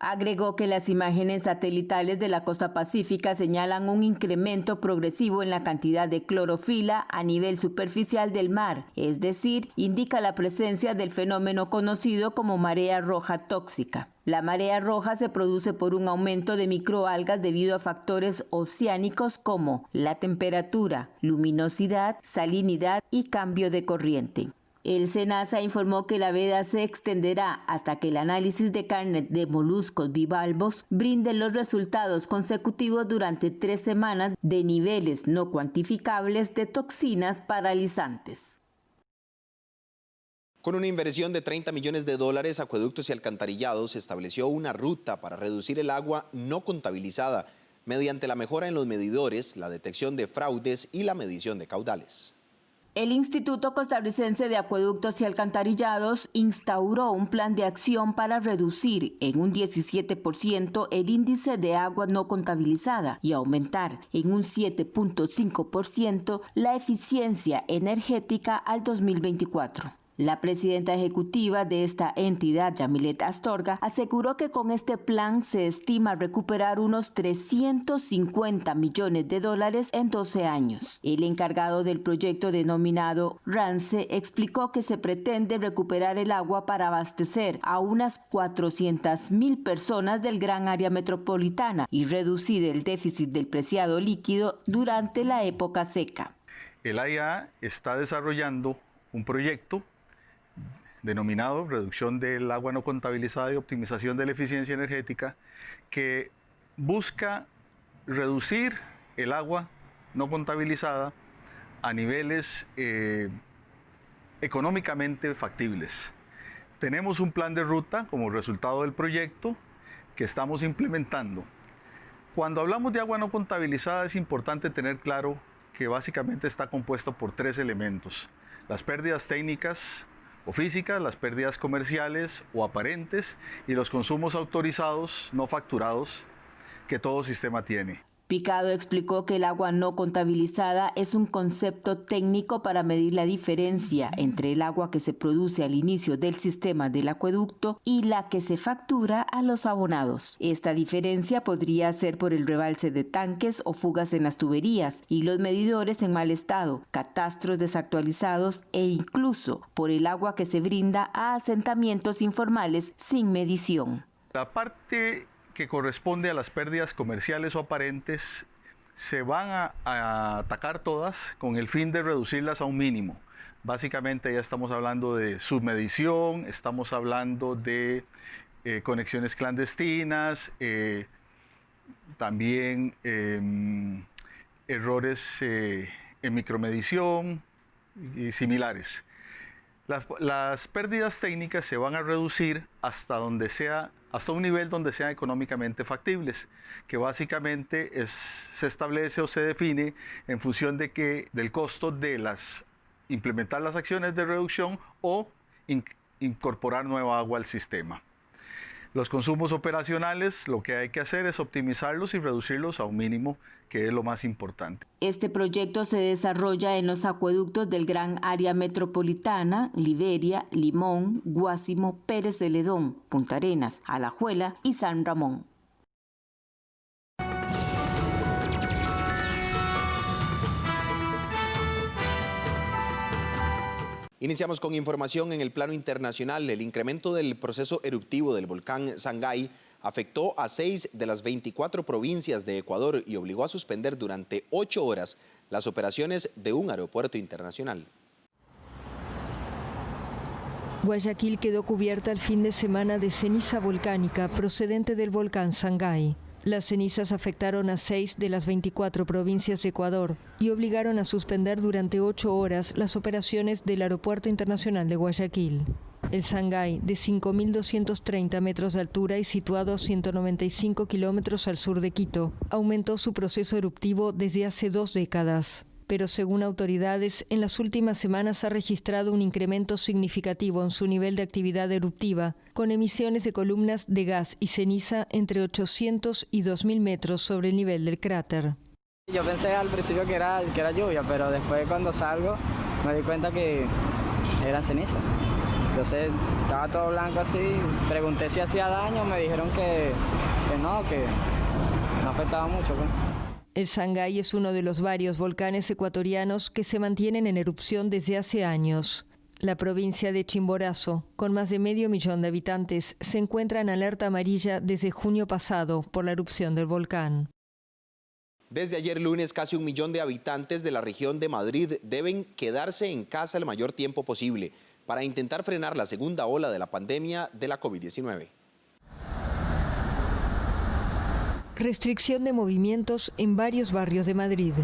S16: Agregó que las imágenes satelitales de la costa pacífica señalan un incremento progresivo en la cantidad de clorofila a nivel superficial del mar, es decir, indica la presencia del fenómeno conocido como marea roja tóxica. La marea roja se produce por un aumento de microalgas debido a factores oceánicos como la temperatura, luminosidad, salinidad y cambio de corriente. El SENASA informó que la veda se extenderá hasta que el análisis de carne de moluscos bivalvos brinde los resultados consecutivos durante 3 semanas de niveles no cuantificables de toxinas paralizantes.
S1: Con una inversión de $30 millones, Acueductos y Alcantarillados estableció una ruta para reducir el agua no contabilizada mediante la mejora en los medidores, la detección de fraudes y la medición de caudales.
S16: El Instituto Costarricense de Acueductos y Alcantarillados instauró un plan de acción para reducir en un 17% el índice de agua no contabilizada y aumentar en un 7.5% la eficiencia energética al 2024. La presidenta ejecutiva de esta entidad, Yamilet Astorga, aseguró que con este plan se estima recuperar unos $350 millones en 12 años. El encargado del proyecto denominado RANCE explicó que se pretende recuperar el agua para abastecer a unas 400,000 personas del gran área metropolitana y reducir el déficit del preciado líquido durante la época seca.
S6: El AIA está desarrollando un proyecto denominado Reducción del Agua No Contabilizada y Optimización de la Eficiencia Energética, que busca reducir el agua no contabilizada a niveles económicamente factibles. Tenemos un plan de ruta como resultado del proyecto que estamos implementando. Cuando hablamos de agua no contabilizada es importante tener claro que básicamente está compuesto por 3 elementos: las pérdidas técnicas o físicas, las pérdidas comerciales o aparentes y los consumos autorizados no facturados que todo sistema tiene.
S16: Picado explicó que el agua no contabilizada es un concepto técnico para medir la diferencia entre el agua que se produce al inicio del sistema del acueducto y la que se factura a los abonados. Esta diferencia podría ser por el rebalse de tanques o fugas en las tuberías y los medidores en mal estado, catastros desactualizados e incluso por el agua que se brinda a asentamientos informales sin medición.
S6: La parte que corresponde a las pérdidas comerciales o aparentes se van a atacar todas con el fin de reducirlas a un mínimo. Básicamente ya estamos hablando de submedición, estamos hablando de conexiones clandestinas, también errores en micromedición y similares. Las pérdidas técnicas se van a reducir hasta un nivel donde sean económicamente factibles, que básicamente se establece o se define en función del costo de implementar las acciones de reducción o incorporar nueva agua al sistema. Los consumos operacionales, lo que hay que hacer es optimizarlos y reducirlos a un mínimo, que es lo más importante.
S16: Este proyecto se desarrolla en los acueductos del Gran Área Metropolitana, Liberia, Limón, Guásimo, Pérez Celedón, Punta Arenas, Alajuela y San Ramón.
S1: Iniciamos con información en el plano internacional. El incremento del proceso eruptivo del volcán Sangay afectó a 6 de las 24 provincias de Ecuador y obligó a suspender durante 8 horas las operaciones de un aeropuerto internacional.
S8: Guayaquil quedó cubierta el fin de semana de ceniza volcánica procedente del volcán Sangay. Las cenizas afectaron a 6 de las 24 provincias de Ecuador y obligaron a suspender durante 8 horas las operaciones del Aeropuerto Internacional de Guayaquil. El Sangay, de 5.230 metros de altura y situado a 195 kilómetros al sur de Quito, aumentó su proceso eruptivo desde hace 2 décadas. Pero según autoridades, en las últimas semanas ha registrado un incremento significativo en su nivel de actividad eruptiva, con emisiones de columnas de gas y ceniza entre 800 y 2.000 metros sobre el nivel del cráter.
S17: Yo pensé al principio que era lluvia, pero después cuando salgo me di cuenta que eran ceniza. Entonces estaba todo blanco así, pregunté si hacía daño, me dijeron que no afectaba mucho. Pues.
S8: El Sangay es uno de los varios volcanes ecuatorianos que se mantienen en erupción desde hace años. La provincia de Chimborazo, con más de 500.000 de habitantes, se encuentra en alerta amarilla desde junio pasado por la erupción del volcán.
S1: Desde ayer lunes, casi 1 millón de habitantes de la región de Madrid deben quedarse en casa el mayor tiempo posible para intentar frenar la segunda ola de la pandemia de la COVID-19.
S8: Restricción de movimientos en varios barrios de Madrid.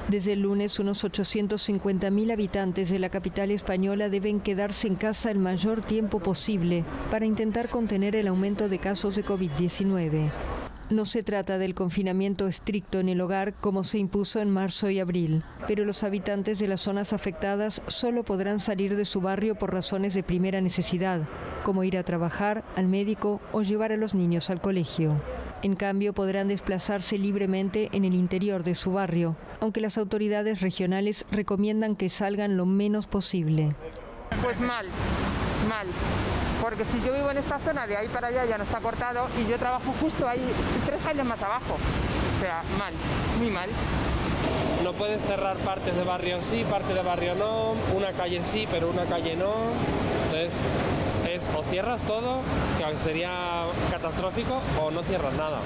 S8: Desde el lunes, unos 850.000 habitantes de la capital española deben quedarse en casa el mayor tiempo posible para intentar contener el aumento de casos de COVID-19. No se trata del confinamiento estricto en el hogar como se impuso en marzo y abril, pero los habitantes de las zonas afectadas solo podrán salir de su barrio por razones de primera necesidad, como ir a trabajar, al médico o llevar a los niños al colegio. En cambio, podrán desplazarse libremente en el interior de su barrio, aunque las autoridades regionales recomiendan que salgan lo menos posible.
S19: Pues mal, porque si yo vivo en esta zona, de ahí para allá ya no está cortado y yo trabajo justo ahí, 3 calles más abajo. O sea, mal, muy mal.
S20: No puedes cerrar partes de barrio sí, partes de barrio no, una calle sí, pero una calle no. Entonces, o cierras todo, que sería catastrófico, o no cierras nada.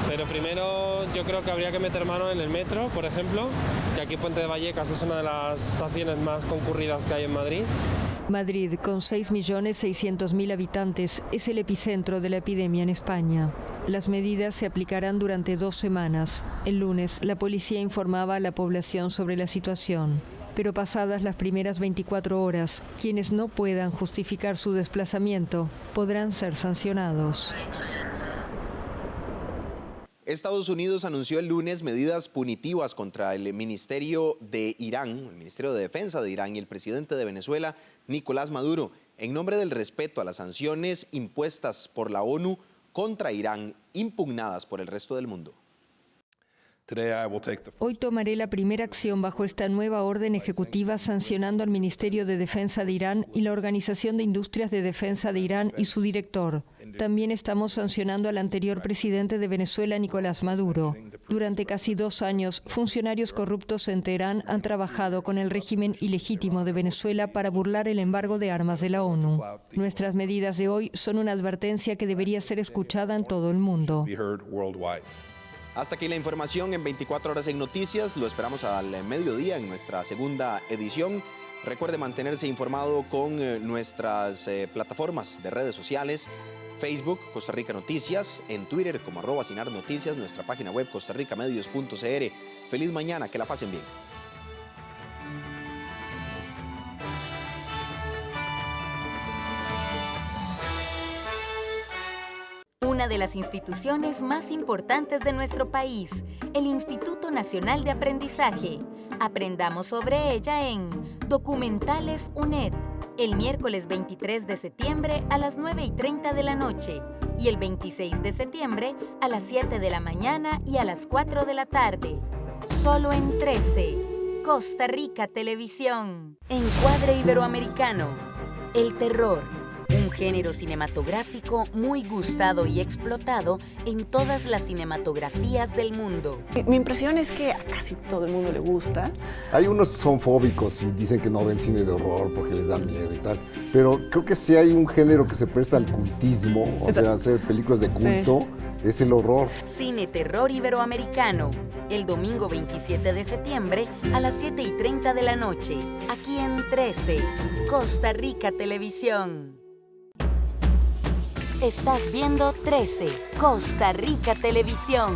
S20: Pero primero yo creo que habría que meter mano en el metro, por ejemplo, que aquí Puente de Vallecas es una de las estaciones más concurridas que hay en Madrid.
S8: Madrid, con 6.600.000 habitantes, es el epicentro de la epidemia en España. Las medidas se aplicarán durante 2 semanas. El lunes, la policía informaba a la población sobre la situación. Pero pasadas las primeras 24 horas, quienes no puedan justificar su desplazamiento podrán ser sancionados.
S1: Estados Unidos anunció el lunes medidas punitivas contra el Ministerio de Irán, el Ministerio de Defensa de Irán y el presidente de Venezuela, Nicolás Maduro, en nombre del respeto a las sanciones impuestas por la ONU contra Irán, impugnadas por el resto del mundo.
S8: Hoy tomaré la primera acción bajo esta nueva orden ejecutiva sancionando al Ministerio de Defensa de Irán y la Organización de Industrias de Defensa de Irán y su director. También estamos sancionando al anterior presidente de Venezuela, Nicolás Maduro. Durante casi 2 años, funcionarios corruptos en Teherán han trabajado con el régimen ilegítimo de Venezuela para burlar el embargo de armas de la ONU. Nuestras medidas de hoy son una advertencia que debería ser escuchada en todo el mundo.
S1: Hasta aquí la información en 24 horas en Noticias. Lo esperamos al mediodía en nuestra segunda edición. Recuerde mantenerse informado con nuestras plataformas de redes sociales. Facebook, Costa Rica Noticias, en Twitter como @SinarNoticias, nuestra página web costarricamedios.cr. Feliz mañana, que la pasen bien.
S22: Una de las instituciones más importantes de nuestro país, el Instituto Nacional de Aprendizaje. Aprendamos sobre ella en Documentales UNED, el miércoles 23 de septiembre a las 9:30 de la noche y el 26 de septiembre a las 7 de la mañana y a las 4 de la tarde. Solo en 13. Costa Rica Televisión. Encuadre Iberoamericano. El terror. Un género cinematográfico muy gustado y explotado en todas las cinematografías del mundo.
S9: Mi impresión es que a casi todo el mundo le gusta.
S10: Hay unos que son fóbicos y dicen que no ven cine de horror porque les da miedo y tal, pero creo que sí hay un género que se presta al cultismo, o sea, hacer películas de culto, es el horror.
S22: Cine Terror Iberoamericano, el domingo 27 de septiembre a las 7:30 de la noche, aquí en 13, Costa Rica Televisión. Estás viendo 13, Costa Rica Televisión.